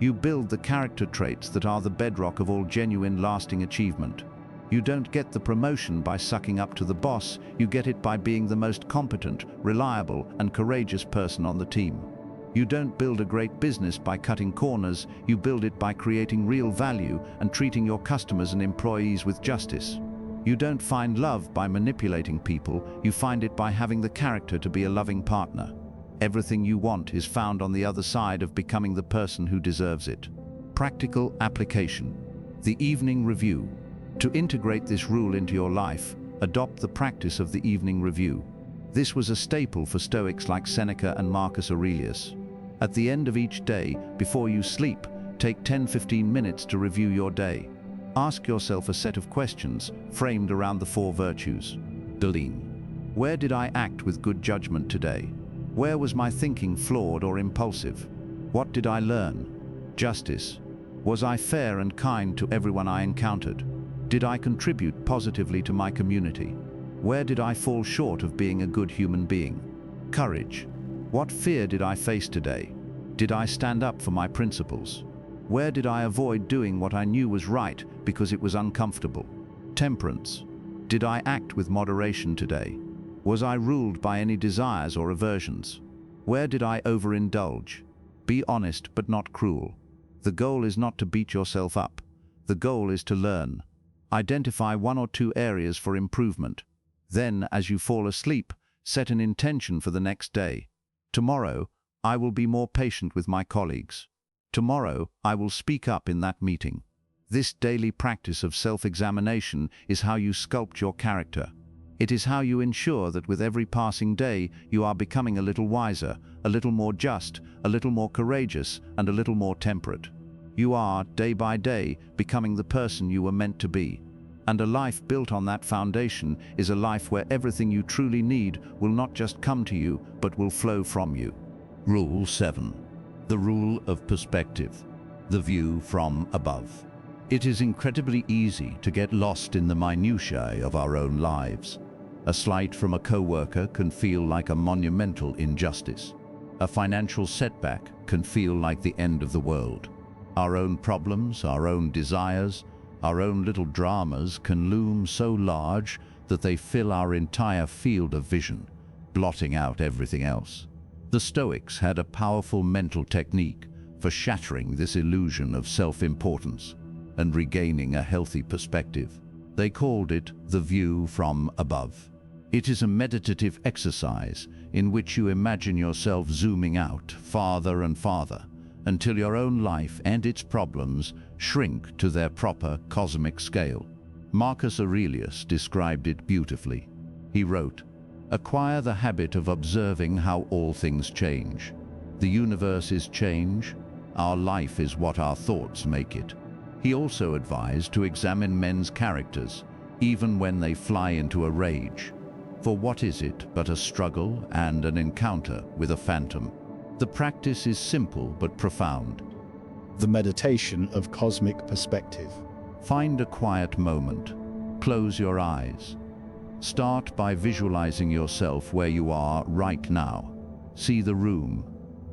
You build the character traits that are the bedrock of all genuine, lasting achievement. You don't get the promotion by sucking up to the boss, you get it by being the most competent, reliable, and courageous person on the team. You don't build a great business by cutting corners, you build it by creating real value and treating your customers and employees with justice. You don't find love by manipulating people, you find it by having the character to be a loving partner. Everything you want is found on the other side of becoming the person who deserves it. Practical application. The evening review. To integrate this rule into your life, adopt the practice of the evening review. This was a staple for Stoics like Seneca and Marcus Aurelius. At the end of each day, before you sleep, take 10-15 minutes to review your day. Ask yourself a set of questions framed around the 4 virtues. Deline. Where did I act with good judgment today? Where was my thinking flawed or impulsive? What did I learn? Justice. Was I fair and kind to everyone I encountered? Did I contribute positively to my community? Where did I fall short of being a good human being? Courage. What fear did I face today? Did I stand up for my principles? Where did I avoid doing what I knew was right because it was uncomfortable? Temperance. Did I act with moderation today? Was I ruled by any desires or aversions? Where did I overindulge? Be honest but not cruel. The goal is not to beat yourself up. The goal is to learn. Identify 1 or 2 areas for improvement. Then, as you fall asleep, set an intention for the next day. Tomorrow, I will be more patient with my colleagues. Tomorrow, I will speak up in that meeting. This daily practice of self-examination is how you sculpt your character. It is how you ensure that with every passing day, you are becoming a little wiser, a little more just, a little more courageous, and a little more temperate. You are, day by day, becoming the person you were meant to be. And a life built on that foundation is a life where everything you truly need will not just come to you, but will flow from you. Rule 7. The rule of perspective. The view from above. It is incredibly easy to get lost in the minutiae of our own lives. A slight from a coworker can feel like a monumental injustice. A financial setback can feel like the end of the world. Our own problems, our own desires, our own little dramas can loom so large that they fill our entire field of vision, blotting out everything else. The Stoics had a powerful mental technique for shattering this illusion of self-importance and regaining a healthy perspective. They called it the view from above. It is a meditative exercise in which you imagine yourself zooming out farther and farther until your own life and its problems shrink to their proper cosmic scale. Marcus Aurelius described it beautifully. He wrote, "Acquire the habit of observing how all things change. The universe is change. Our life is what our thoughts make it." He also advised to examine men's characters, even when they fly into a rage. For what is it but a struggle and an encounter with a phantom? The practice is simple but profound. the meditation of cosmic perspective. Find a quiet moment. Close your eyes. Start by visualizing yourself where you are right now. See the room,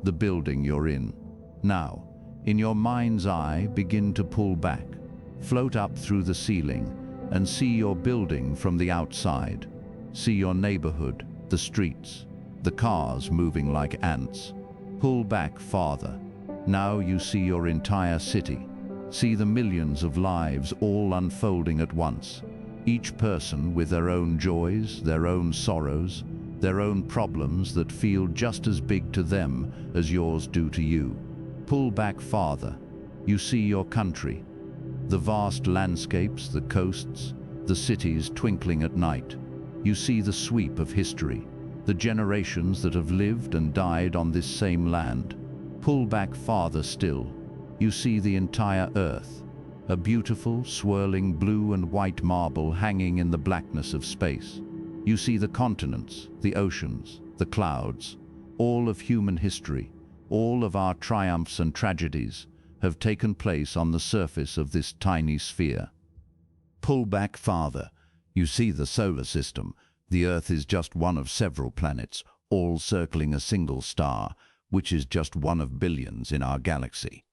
the building you're in. Now, in your mind's eye, begin to pull back. Float up through the ceiling and see your building from the outside. See your neighborhood, the streets, the cars moving like ants. Pull back farther. Now you see your entire city. See the millions of lives all unfolding at once. Each person with their own joys, their own sorrows, their own problems that feel just as big to them as yours do to you. Pull back farther. You see your country, the vast landscapes, the coasts, the cities twinkling at night. You see the sweep of history, the generations that have lived and died on this same land. Pull back farther still. You see the entire earth, a beautiful, swirling blue and white marble hanging in the blackness of space. You see the continents, the oceans, the clouds. All of human history, all of our triumphs and tragedies have taken place on the surface of this tiny sphere. Pull back farther. You see the solar system. The Earth is just one of several planets, all circling a single star, which is just one of billions in our galaxy.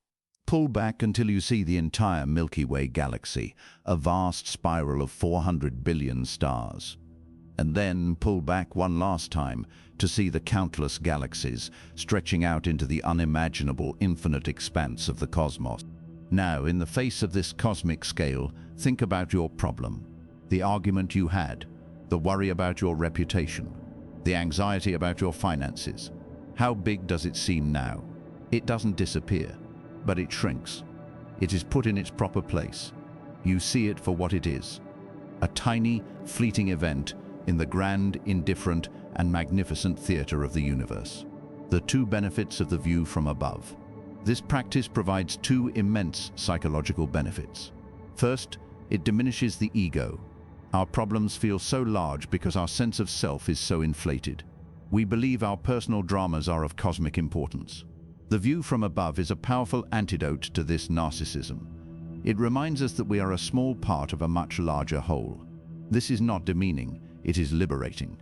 Pull back until you see the entire Milky Way galaxy, a vast spiral of 400 billion stars. And then pull back one last time to see the countless galaxies stretching out into the unimaginable infinite expanse of the cosmos. Now, in the face of this cosmic scale, think about your problem, the argument you had, the worry about your reputation, the anxiety about your finances. How big does it seem now? It doesn't disappear, but it shrinks. It is put in its proper place. You see it for what it is, a tiny, fleeting event in the grand, indifferent, and magnificent theater of the universe. The two benefits of the view from above. This practice provides two immense psychological benefits. First, it diminishes the ego. Our problems feel so large because our sense of self is so inflated. We believe our personal dramas are of cosmic importance. The view from above is a powerful antidote to this narcissism. It reminds us that we are a small part of a much larger whole. This is not demeaning, it is liberating.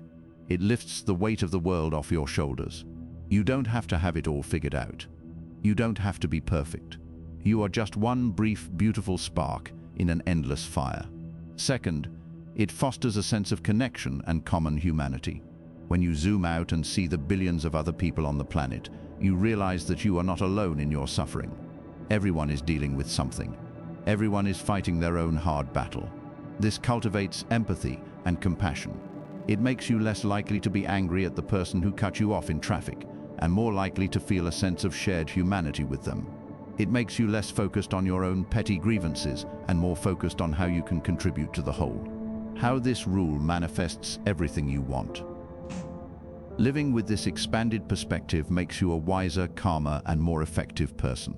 It lifts the weight of the world off your shoulders. You don't have to have it all figured out. You don't have to be perfect. You are just one brief, beautiful spark in an endless fire. Second, it fosters a sense of connection and common humanity. When you zoom out and see the billions of other people on the planet, you realize that you are not alone in your suffering. Everyone is dealing with something. Everyone is fighting their own hard battle. This cultivates empathy and compassion. It makes you less likely to be angry at the person who cut you off in traffic, and more likely to feel a sense of shared humanity with them. It makes you less focused on your own petty grievances and more focused on how you can contribute to the whole. How this rule manifests everything you want. Living with this expanded perspective makes you a wiser, calmer, and more effective person.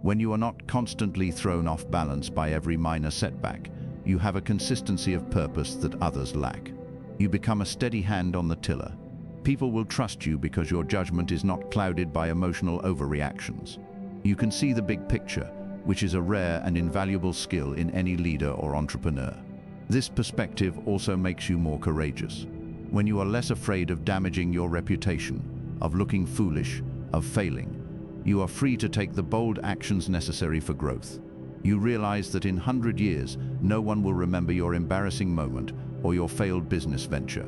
When you are not constantly thrown off balance by every minor setback, you have a consistency of purpose that others lack. You become a steady hand on the tiller. People will trust you because your judgment is not clouded by emotional overreactions. You can see the big picture, which is a rare and invaluable skill in any leader or entrepreneur. This perspective also makes you more courageous. When you are less afraid of damaging your reputation, of looking foolish, of failing, you are free to take the bold actions necessary for growth. You realize that in 100 years, no one will remember your embarrassing moment or your failed business venture.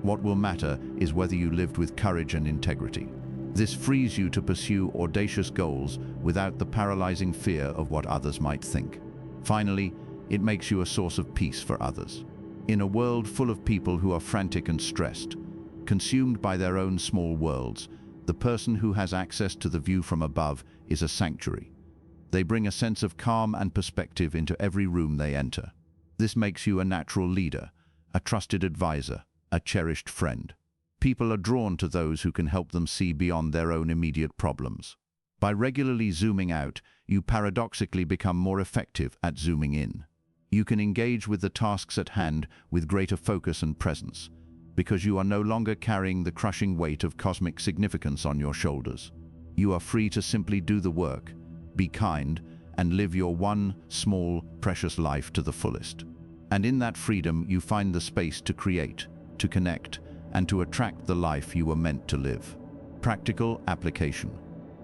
What will matter is whether you lived with courage and integrity. This frees you to pursue audacious goals without the paralyzing fear of what others might think. Finally, it makes you a source of peace for others. In a world full of people who are frantic and stressed, consumed by their own small worlds, the person who has access to the view from above is a sanctuary. They bring a sense of calm and perspective into every room they enter. This makes you a natural leader, a trusted advisor, a cherished friend. People are drawn to those who can help them see beyond their own immediate problems. By regularly zooming out, you paradoxically become more effective at zooming in. You can engage with the tasks at hand with greater focus and presence, because you are no longer carrying the crushing weight of cosmic significance on your shoulders. You are free to simply do the work, be kind, and live your one small, precious life to the fullest. And in that freedom you find the space to create, to connect, and to attract the life you were meant to live. Practical application.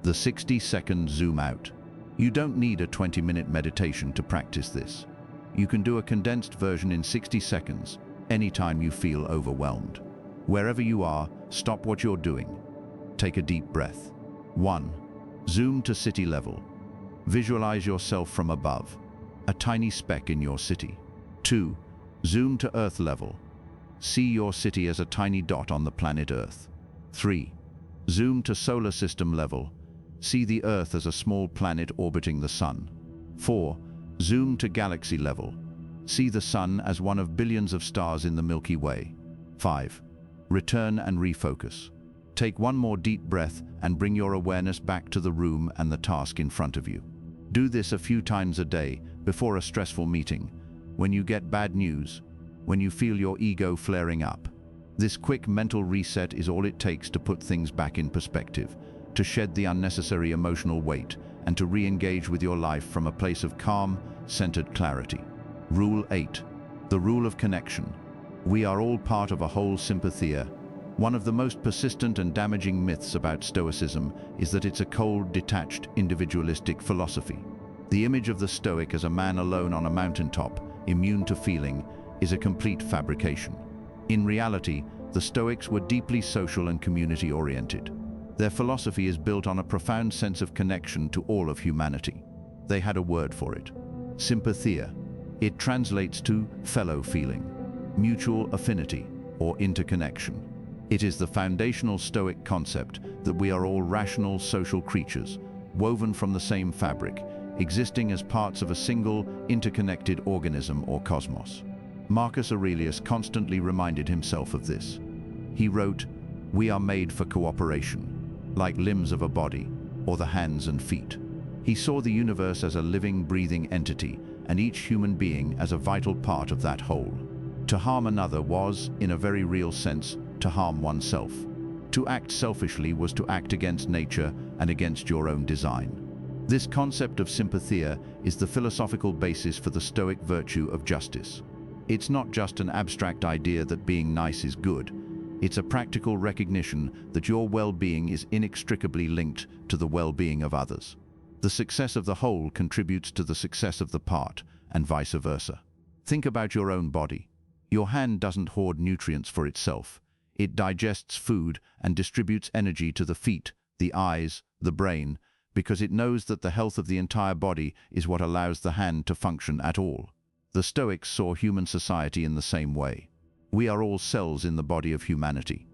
The 60-second zoom out. You don't need a 20-minute meditation to practice this. You can do a condensed version in 60 seconds, anytime you feel overwhelmed. Wherever you are, stop what you're doing. Take a deep breath. 1. Zoom to city level. Visualize yourself from above, a tiny speck in your city. 2. Zoom to Earth level. See your city as a tiny dot on the planet Earth. 3. Zoom to solar system level. See the Earth as a small planet orbiting the Sun. 4. Zoom to galaxy level. See the Sun as one of billions of stars in the Milky Way. 5. Return and refocus. Take one more deep breath and bring your awareness back to the room and the task in front of you. Do this a few times a day, before a stressful meeting, when you get bad news, when you feel your ego flaring up. This quick mental reset is all it takes to put things back in perspective, to shed the unnecessary emotional weight, and to re-engage with your life from a place of calm, centered clarity. Rule 8. The rule of connection. We are all part of a whole sympathia. One of the most persistent and damaging myths about Stoicism is that it's a cold, detached, individualistic philosophy. The image of the Stoic as a man alone on a mountaintop, immune to feeling, is a complete fabrication. In reality, the Stoics were deeply social and community-oriented. Their philosophy is built on a profound sense of connection to all of humanity. They had a word for it: sympathia. It translates to fellow feeling, mutual affinity, or interconnection. It is the foundational Stoic concept that we are all rational social creatures, woven from the same fabric, existing as parts of a single, interconnected organism or cosmos. Marcus Aurelius constantly reminded himself of this. He wrote, "We are made for cooperation, like limbs of a body, or the hands and feet." He saw the universe as a living, breathing entity, and each human being as a vital part of that whole. To harm another was, in a very real sense, to harm oneself. To act selfishly was to act against nature and against your own design. This concept of sympathia is the philosophical basis for the Stoic virtue of justice. It's not just an abstract idea that being nice is good. It's a practical recognition that your well-being is inextricably linked to the well-being of others. The success of the whole contributes to the success of the part, and vice versa. Think about your own body. Your hand doesn't hoard nutrients for itself. It digests food and distributes energy to the feet, the eyes, the brain, because it knows that the health of the entire body is what allows the hand to function at all. The Stoics saw human society in the same way. We are all cells in the body of humanity.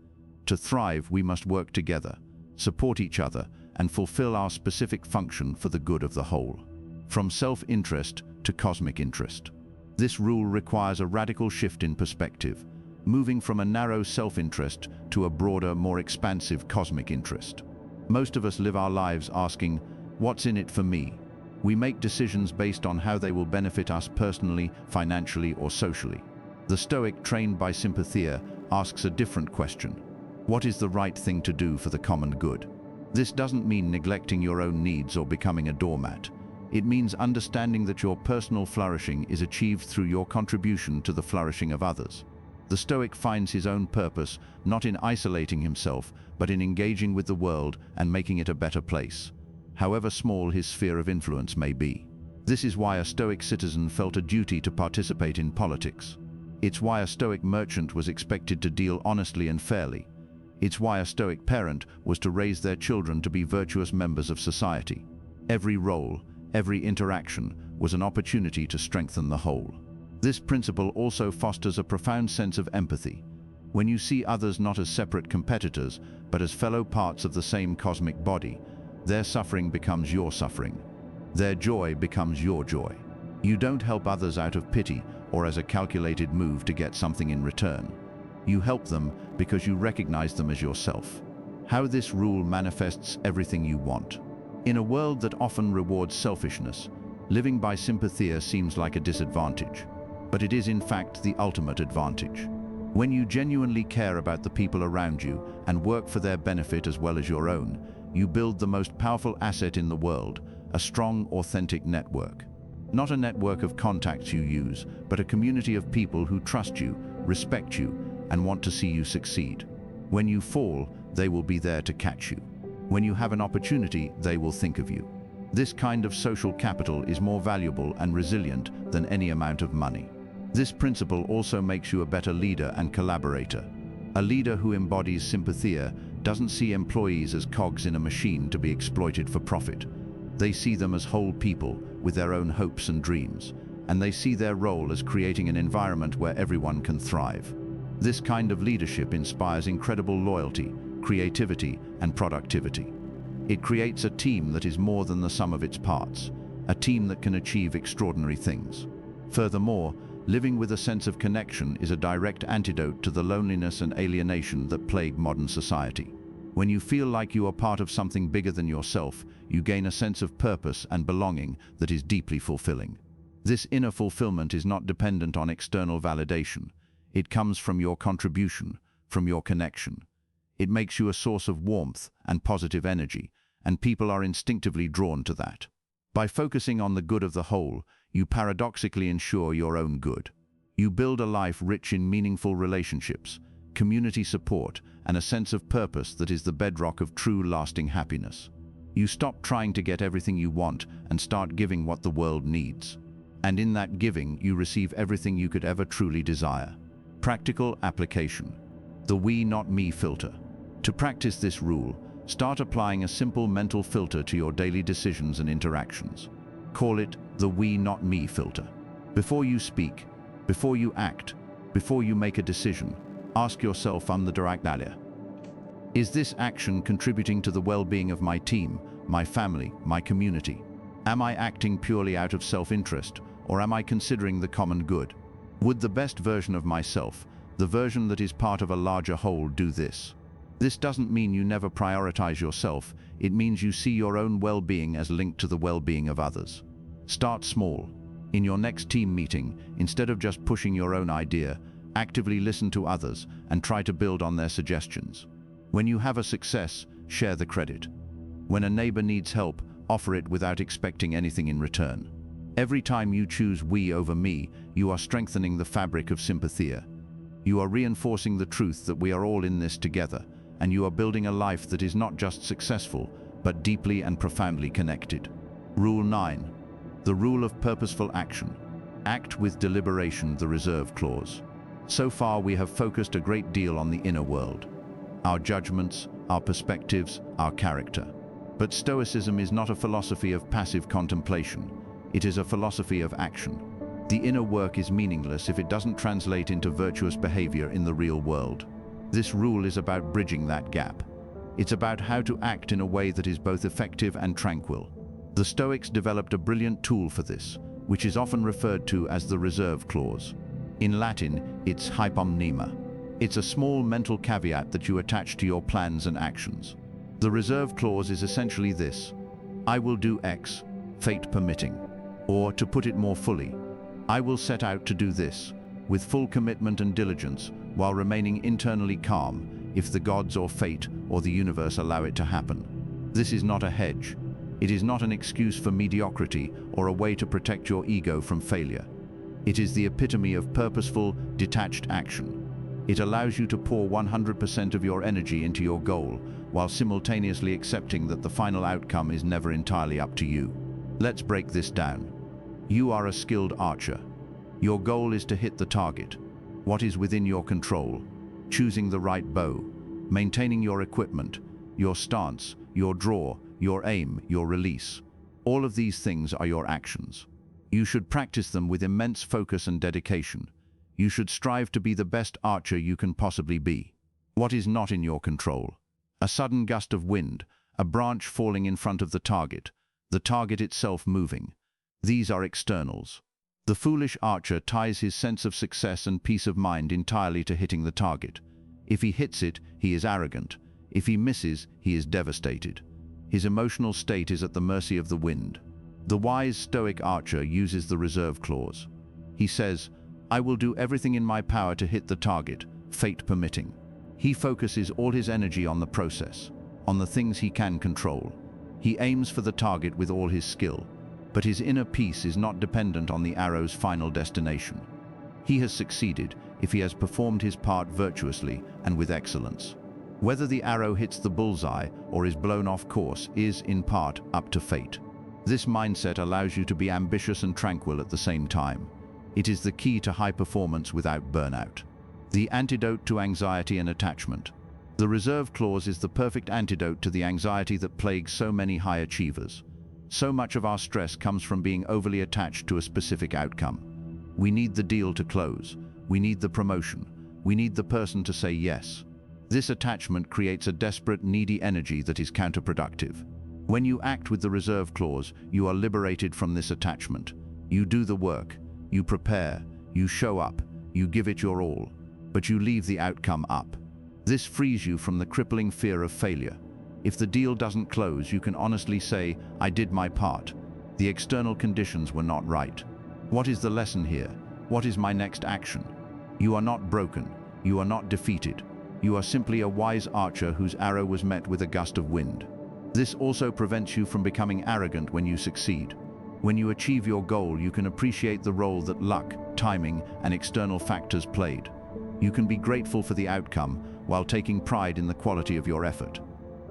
To thrive, we must work together, support each other, and fulfill our specific function for the good of the whole. From self-interest to cosmic interest. This rule requires a radical shift in perspective, moving from a narrow self-interest to a broader, more expansive cosmic interest. Most of us live our lives asking, "What's in it for me?" We make decisions based on how they will benefit us personally, financially, or socially. The Stoic, trained by sympathia, asks a different question. What is the right thing to do for the common good? This doesn't mean neglecting your own needs or becoming a doormat. It means understanding that your personal flourishing is achieved through your contribution to the flourishing of others. The Stoic finds his own purpose not in isolating himself, but in engaging with the world and making it a better place, however small his sphere of influence may be. This is why a Stoic citizen felt a duty to participate in politics. It's why a Stoic merchant was expected to deal honestly and fairly. It's why a Stoic parent was to raise their children to be virtuous members of society. Every role, every interaction was an opportunity to strengthen the whole. This principle also fosters a profound sense of empathy. When you see others not as separate competitors, but as fellow parts of the same cosmic body, their suffering becomes your suffering. Their joy becomes your joy. You don't help others out of pity or as a calculated move to get something in return. You help them because you recognize them as yourself. How this rule manifests everything you want. In a world that often rewards selfishness, living by sympathia seems like a disadvantage. But it is in fact the ultimate advantage. When you genuinely care about the people around you and work for their benefit as well as your own, you build the most powerful asset in the world, a strong, authentic network. Not a network of contacts you use, but a community of people who trust you, respect you, and want to see you succeed. When you fall, they will be there to catch you. When you have an opportunity, they will think of you. This kind of social capital is more valuable and resilient than any amount of money. This principle also makes you a better leader and collaborator. A leader who embodies sympathia doesn't see employees as cogs in a machine to be exploited for profit. They see them as whole people with their own hopes and dreams, and they see their role as creating an environment where everyone can thrive. This kind of leadership inspires incredible loyalty, creativity, and productivity. It creates a team that is more than the sum of its parts, a team that can achieve extraordinary things. Furthermore, living with a sense of connection is a direct antidote to the loneliness and alienation that plague modern society. When you feel like you are part of something bigger than yourself, you gain a sense of purpose and belonging that is deeply fulfilling. This inner fulfillment is not dependent on external validation. It comes from your contribution, from your connection. It makes you a source of warmth and positive energy, and people are instinctively drawn to that. By focusing on the good of the whole, you paradoxically ensure your own good. You build a life rich in meaningful relationships, community support, and a sense of purpose that is the bedrock of true, lasting happiness. You stop trying to get everything you want and start giving what the world needs. And in that giving, you receive everything you could ever truly desire. Practical application. The we, not me filter. To practice this rule, start applying a simple mental filter to your daily decisions and interactions. Call it the we, not me filter. Before you speak, before you act, before you make a decision, ask yourself, is this action contributing to the well-being of my team, my family, my community? Am I acting purely out of self-interest, or am I considering the common good? Would the best version of myself, the version that is part of a larger whole, do this? This doesn't mean you never prioritize yourself. It means you see your own well-being as linked to the well-being of others. Start small. In your next team meeting, instead of just pushing your own idea, actively listen to others and try to build on their suggestions. When you have a success, share the credit. When a neighbor needs help, offer it without expecting anything in return. Every time you choose we over me, you are strengthening the fabric of sympathia. You are reinforcing the truth that we are all in this together, and you are building a life that is not just successful, but deeply and profoundly connected. Rule 9. The rule of purposeful action. Act with deliberation, the reserve clause. So far, we have focused a great deal on the inner world, our judgments, our perspectives, our character. But Stoicism is not a philosophy of passive contemplation. It is a philosophy of action. The inner work is meaningless if it doesn't translate into virtuous behavior in the real world. This rule is about bridging that gap. It's about how to act in a way that is both effective and tranquil. The Stoics developed a brilliant tool for this, which is often referred to as the reserve clause. In Latin, it's hypomnema. It's a small mental caveat that you attach to your plans and actions. The reserve clause is essentially this: I will do X, fate permitting. Or, to put it more fully, I will set out to do this, with full commitment and diligence, while remaining internally calm, if the gods or fate or the universe allow it to happen. This is not a hedge. It is not an excuse for mediocrity or a way to protect your ego from failure. It is the epitome of purposeful, detached action. It allows you to pour 100% of your energy into your goal, while simultaneously accepting that the final outcome is never entirely up to you. Let's break this down. You are a skilled archer. Your goal is to hit the target. What is within your control? Choosing the right bow, maintaining your equipment, your stance, your draw, your aim, your release. All of these things are your actions. You should practice them with immense focus and dedication. You should strive to be the best archer you can possibly be. What is not in your control? A sudden gust of wind, a branch falling in front of the target itself moving. These are externals. The foolish archer ties his sense of success and peace of mind entirely to hitting the target. If he hits it, he is arrogant. If he misses, he is devastated. His emotional state is at the mercy of the wind. The wise Stoic archer uses the reserve clause. He says, I will do everything in my power to hit the target, fate permitting. He focuses all his energy on the process, on the things he can control. He aims for the target with all his skill, but his inner peace is not dependent on the arrow's final destination. He has succeeded if he has performed his part virtuously and with excellence. Whether the arrow hits the bullseye or is blown off course is, in part, up to fate. This mindset allows you to be ambitious and tranquil at the same time. It is the key to high performance without burnout. The antidote to anxiety and attachment. The reserve clause is the perfect antidote to the anxiety that plagues so many high achievers. So much of our stress comes from being overly attached to a specific outcome. We need the deal to close. We need the promotion. We need the person to say yes. This attachment creates a desperate, needy energy that is counterproductive. When you act with the reserve clause, you are liberated from this attachment. You do the work. You prepare. You show up. You give it your all. But you leave the outcome up. This frees you from the crippling fear of failure. If the deal doesn't close, you can honestly say, "I did my part. The external conditions were not right. What is the lesson here? What is my next action?" You are not broken. You are not defeated. You are simply a wise archer whose arrow was met with a gust of wind. This also prevents you from becoming arrogant when you succeed. When you achieve your goal, you can appreciate the role that luck, timing, and external factors played. You can be grateful for the outcome while taking pride in the quality of your effort.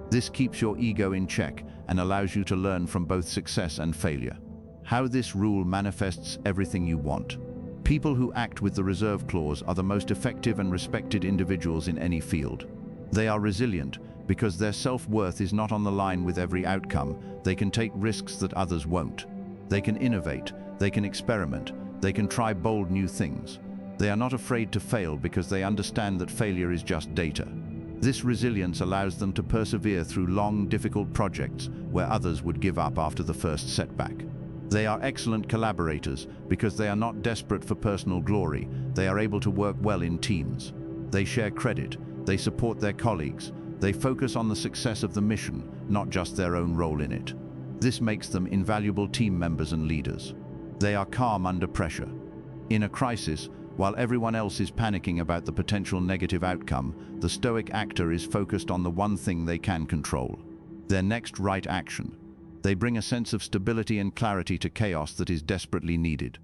This keeps your ego in check and allows you to learn from both success and failure. How this rule manifests everything you want. People who act with the reserve clause are the most effective and respected individuals in any field. They are resilient because their self-worth is not on the line with every outcome. They can take risks that others won't. They can innovate, they can experiment, they can try bold new things. They are not afraid to fail because they understand that failure is just data. This resilience allows them to persevere through long, difficult projects where others would give up after the first setback. They are excellent collaborators because they are not desperate for personal glory. They are able to work well in teams. They share credit, they support their colleagues, they focus on the success of the mission, not just their own role in it. This makes them invaluable team members and leaders. They are calm under pressure. In a crisis, while everyone else is panicking about the potential negative outcome, the Stoic actor is focused on the one thing they can control: their next right action. They bring a sense of stability and clarity to chaos that is desperately needed.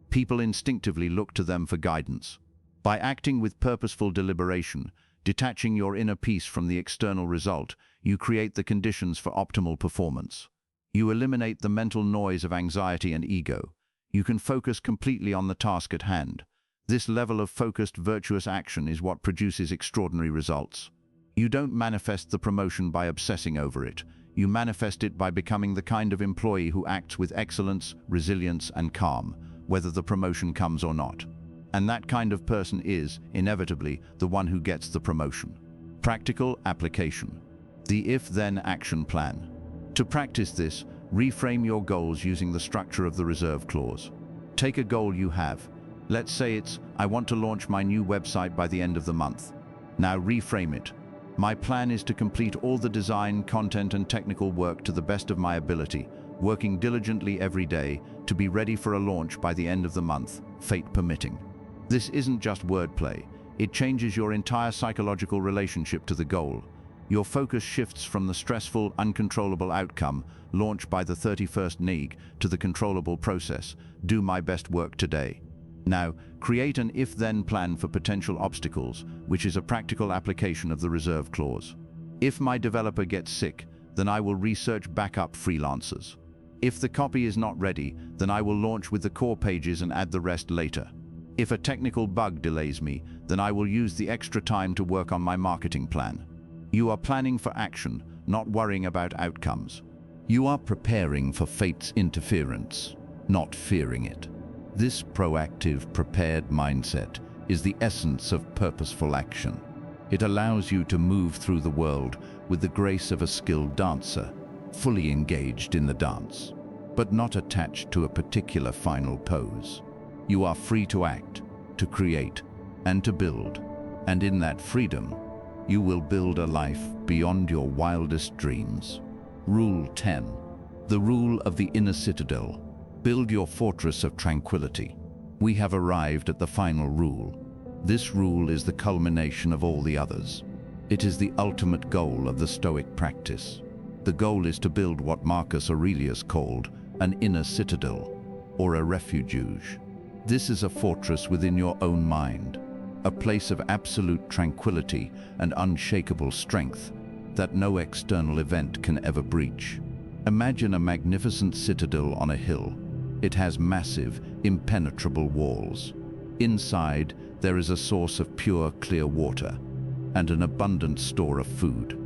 People instinctively look to them for guidance. By acting with purposeful deliberation, detaching your inner peace from the external result, you create the conditions for optimal performance. You eliminate the mental noise of anxiety and ego. You can focus completely on the task at hand. This level of focused, virtuous action is what produces extraordinary results. You don't manifest the promotion by obsessing over it. You manifest it by becoming the kind of employee who acts with excellence, resilience, and calm, whether the promotion comes or not. And that kind of person is, inevitably, the one who gets the promotion. Practical application. The if-then action plan. To practice this, reframe your goals using the structure of the reserve clause. Take a goal you have. Let's say it's, "I want to launch my new website by the end of the month." Now reframe it. "My plan is to complete all the design, content, and technical work to the best of my ability, working diligently every day to be ready for a launch by the end of the month, fate permitting." This isn't just wordplay. It changes your entire psychological relationship to the goal. Your focus shifts from the stressful, uncontrollable outcome, launch by the 31st NEG, to the controllable process, do my best work today. Now, create an if-then plan for potential obstacles, which is a practical application of the reserve clause. If my developer gets sick, then I will research backup freelancers. If the copy is not ready, then I will launch with the core pages and add the rest later. If a technical bug delays me, then I will use the extra time to work on my marketing plan. You are planning for action, not worrying about outcomes. You are preparing for fate's interference, not fearing it. This proactive, prepared mindset is the essence of purposeful action. It allows you to move through the world with the grace of a skilled dancer, fully engaged in the dance, but not attached to a particular final pose. You are free to act, to create, and to build, and in that freedom, you will build a life beyond your wildest dreams. Rule 10. The rule of the inner citadel. Build your fortress of tranquility. We have arrived at the final rule. This rule is the culmination of all the others. It is the ultimate goal of the Stoic practice. The goal is to build what Marcus Aurelius called an inner citadel, or a refuge. This is a fortress within your own mind, a place of absolute tranquility and unshakable strength that no external event can ever breach. Imagine a magnificent citadel on a hill. It has massive, impenetrable walls. Inside, there is a source of pure, clear water and an abundant store of food.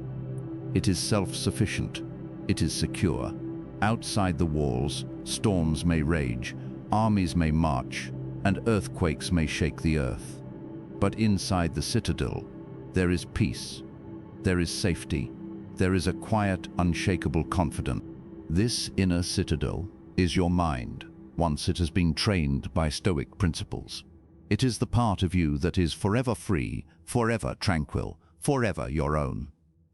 It is self-sufficient. It is secure. Outside the walls, storms may rage, armies may march, and earthquakes may shake the earth. But inside the citadel, there is peace. There is safety. There is a quiet, unshakable confidence. This inner citadel is your mind, once it has been trained by Stoic principles. It is the part of you that is forever free, forever tranquil, forever your own.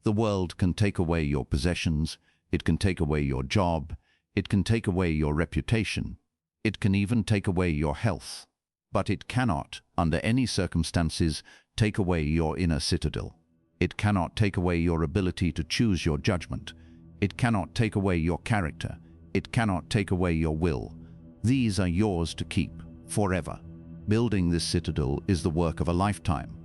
The world can take away your possessions, it can take away your job, it can take away your reputation, it can even take away your health. But it cannot, under any circumstances, take away your inner citadel. It cannot take away your ability to choose your judgment. It cannot take away your character. It cannot take away your will. These are yours to keep, forever. Building this citadel is the work of a lifetime.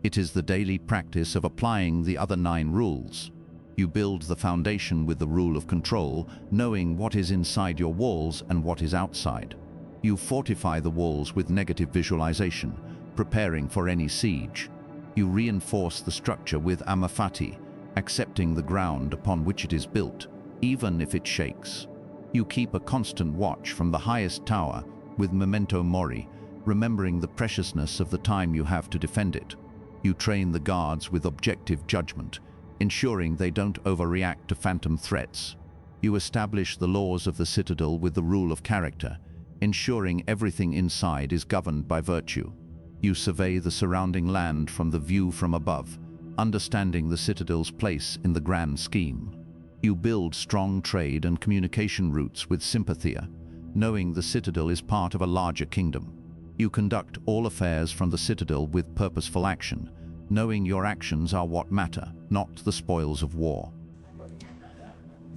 It is the daily practice of applying the other 9 rules. You build the foundation with the rule of control, knowing what is inside your walls and what is outside. You fortify the walls with negative visualization, preparing for any siege. You reinforce the structure with Amor, Fati, accepting the ground upon which it is built, even if it shakes. You keep a constant watch from the highest tower with Memento, Mori, remembering the preciousness of the time you have to defend it. You train the guards with objective judgment, ensuring they don't overreact to phantom threats. You establish the laws of the citadel with the rule of character, ensuring everything inside is governed by virtue. You survey the surrounding land from the view from above, understanding the citadel's place in the grand scheme. You build strong trade and communication routes with sympathia, knowing the citadel is part of a larger kingdom. You conduct all affairs from the citadel with purposeful action, knowing your actions are what matter, not the spoils of war.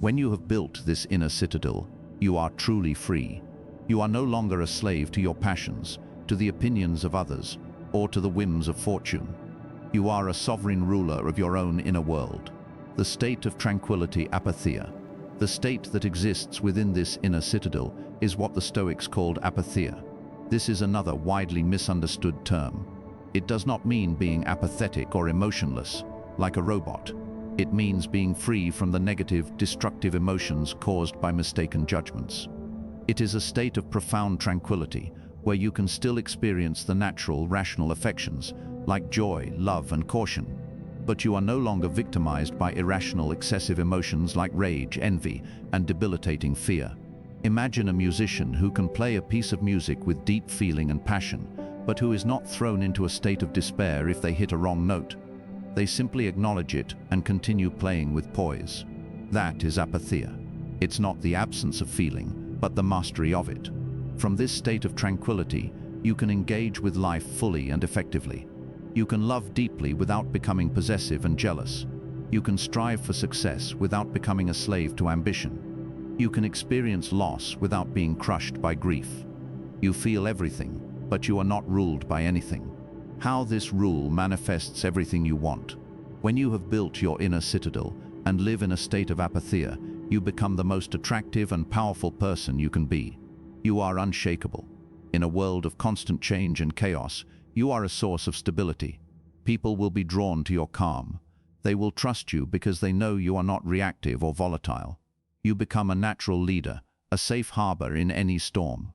When you have built this inner citadel, you are truly free. You are no longer a slave to your passions, to the opinions of others, or to the whims of fortune. You are a sovereign ruler of your own inner world. The state of tranquility, apatheia. The state that exists within this inner citadel is what the Stoics called apatheia. This is another widely misunderstood term. It does not mean being apathetic or emotionless, like a robot. It means being free from the negative, destructive emotions caused by mistaken judgments. It is a state of profound tranquility, where you can still experience the natural, rational affections, like joy, love, and caution. But you are no longer victimized by irrational, excessive emotions like rage, envy, and debilitating fear. Imagine a musician who can play a piece of music with deep feeling and passion, but who is not thrown into a state of despair if they hit a wrong note. They simply acknowledge it and continue playing with poise. That is apatheia. It's not the absence of feeling, but the mastery of it. From this state of tranquility, you can engage with life fully and effectively. You can love deeply without becoming possessive and jealous. You can strive for success without becoming a slave to ambition. You can experience loss without being crushed by grief. You feel everything, but you are not ruled by anything. How this rule manifests everything you want. When you have built your inner citadel and live in a state of apatheia, you become the most attractive and powerful person you can be. You are unshakable. In a world of constant change and chaos, you are a source of stability. People will be drawn to your calm. They will trust you because they know you are not reactive or volatile. You become a natural leader, a safe harbor in any storm.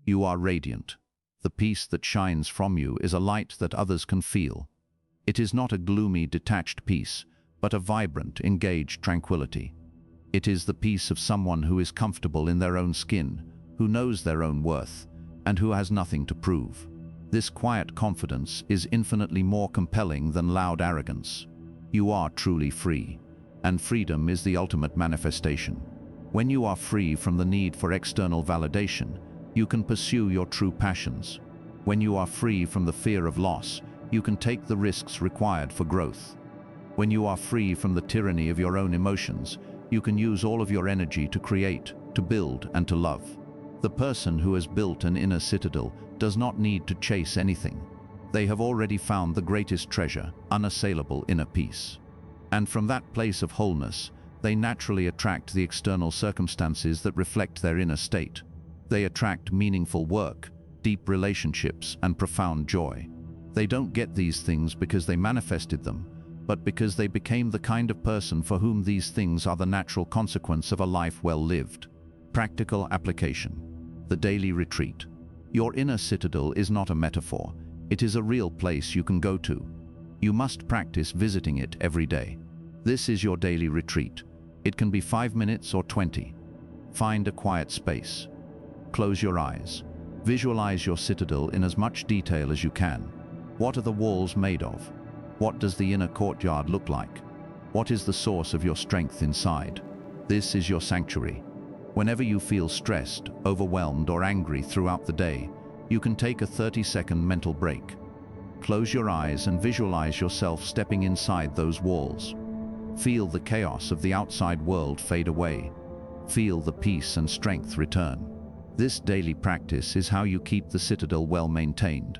You are radiant. The peace that shines from you is a light that others can feel. It is not a gloomy, detached peace, but a vibrant, engaged tranquility. It is the peace of someone who is comfortable in their own skin, who knows their own worth, and who has nothing to prove. This quiet confidence is infinitely more compelling than loud arrogance. You are truly free, and freedom is the ultimate manifestation. When you are free from the need for external validation, you can pursue your true passions. When you are free from the fear of loss, you can take the risks required for growth. When you are free from the tyranny of your own emotions, You can use all of your energy to create, to build, and to love. The person who has built an inner citadel does not need to chase anything. They have already found the greatest treasure, unassailable inner peace. And from that place of wholeness, they naturally attract the external circumstances that reflect their inner state. They attract meaningful work, deep relationships, and profound joy. They don't get these things because they manifested them, but because they became the kind of person for whom these things are the natural consequence of a life well lived. Practical application. The daily retreat. Your inner citadel is not a metaphor. It is a real place you can go to. You must practice visiting it every day. This is your daily retreat. It can be 5 minutes or 20. Find a quiet space. Close your eyes. Visualize your citadel in as much detail as you can. What are the walls made of? What does the inner courtyard look like? What is the source of your strength inside? This is your sanctuary. Whenever you feel stressed, overwhelmed, or angry throughout the day, you can take a 30-second mental break. Close your eyes and visualize yourself stepping inside those walls. Feel the chaos of the outside world fade away. Feel the peace and strength return. This daily practice is how you keep the citadel well maintained.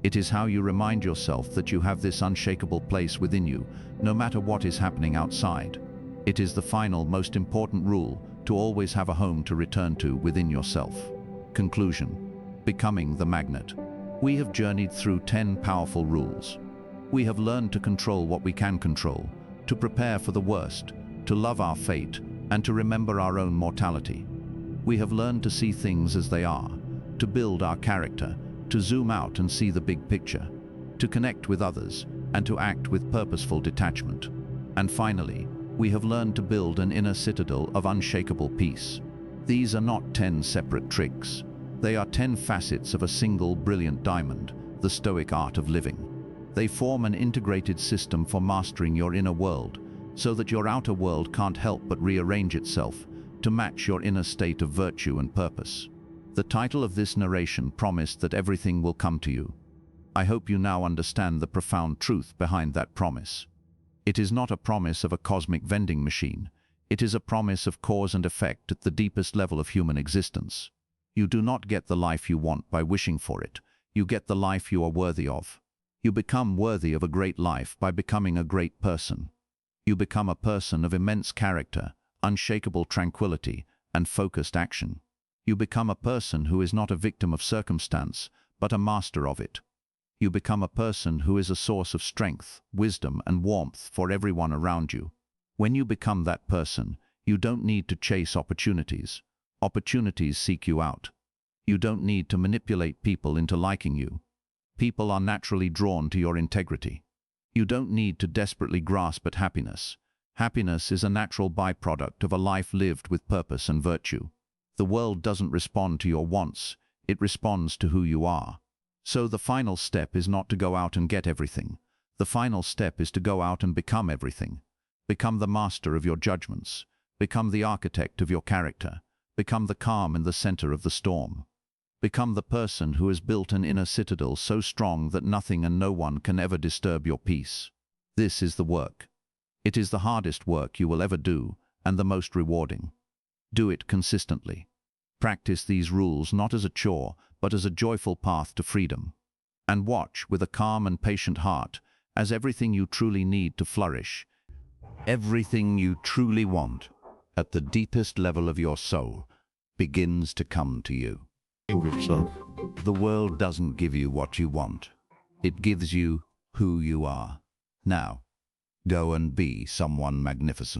It is how you remind yourself that you have this unshakable place within you, no matter what is happening outside. It is the final, most important rule, to always have a home to return to within yourself. Conclusion. Becoming the magnet. We have journeyed through 10 powerful rules. We have learned to control what we can control, to prepare for the worst, to love our fate, and to remember our own mortality. We have learned to see things as they are, to build our character, to zoom out and see the big picture, to connect with others, and to act with purposeful detachment. And finally, we have learned to build an inner citadel of unshakable peace. These are not 10 separate tricks. They are 10 facets of a single brilliant diamond, the Stoic art of living. They form an integrated system for mastering your inner world, so that your outer world can't help but rearrange itself to match your inner state of virtue and purpose. The title of this narration promised that everything will come to you. I hope you now understand the profound truth behind that promise. It is not a promise of a cosmic vending machine. It is a promise of cause and effect at the deepest level of human existence. You do not get the life you want by wishing for it. You get the life you are worthy of. You become worthy of a great life by becoming a great person. You become a person of immense character, unshakable tranquility, and focused action. You become a person who is not a victim of circumstance, but a master of it. You become a person who is a source of strength, wisdom, and warmth for everyone around you. When you become that person, you don't need to chase opportunities. Opportunities seek you out. You don't need to manipulate people into liking you. People are naturally drawn to your integrity. You don't need to desperately grasp at happiness. Happiness is a natural byproduct of a life lived with purpose and virtue. The world doesn't respond to your wants, it responds to who you are. So the final step is not to go out and get everything. The final step is to go out and become everything. Become the master of your judgments. Become the architect of your character. Become the calm in the center of the storm. Become the person who has built an inner citadel so strong that nothing and no one can ever disturb your peace. This is the work. It is the hardest work you will ever do, and the most rewarding. Do it consistently. Practice these rules not as a chore, but as a joyful path to freedom. And watch with a calm and patient heart as everything you truly need to flourish, everything you truly want, at the deepest level of your soul, begins to come to you. The world doesn't give you what you want. It gives you who you are. Now, go and be someone magnificent.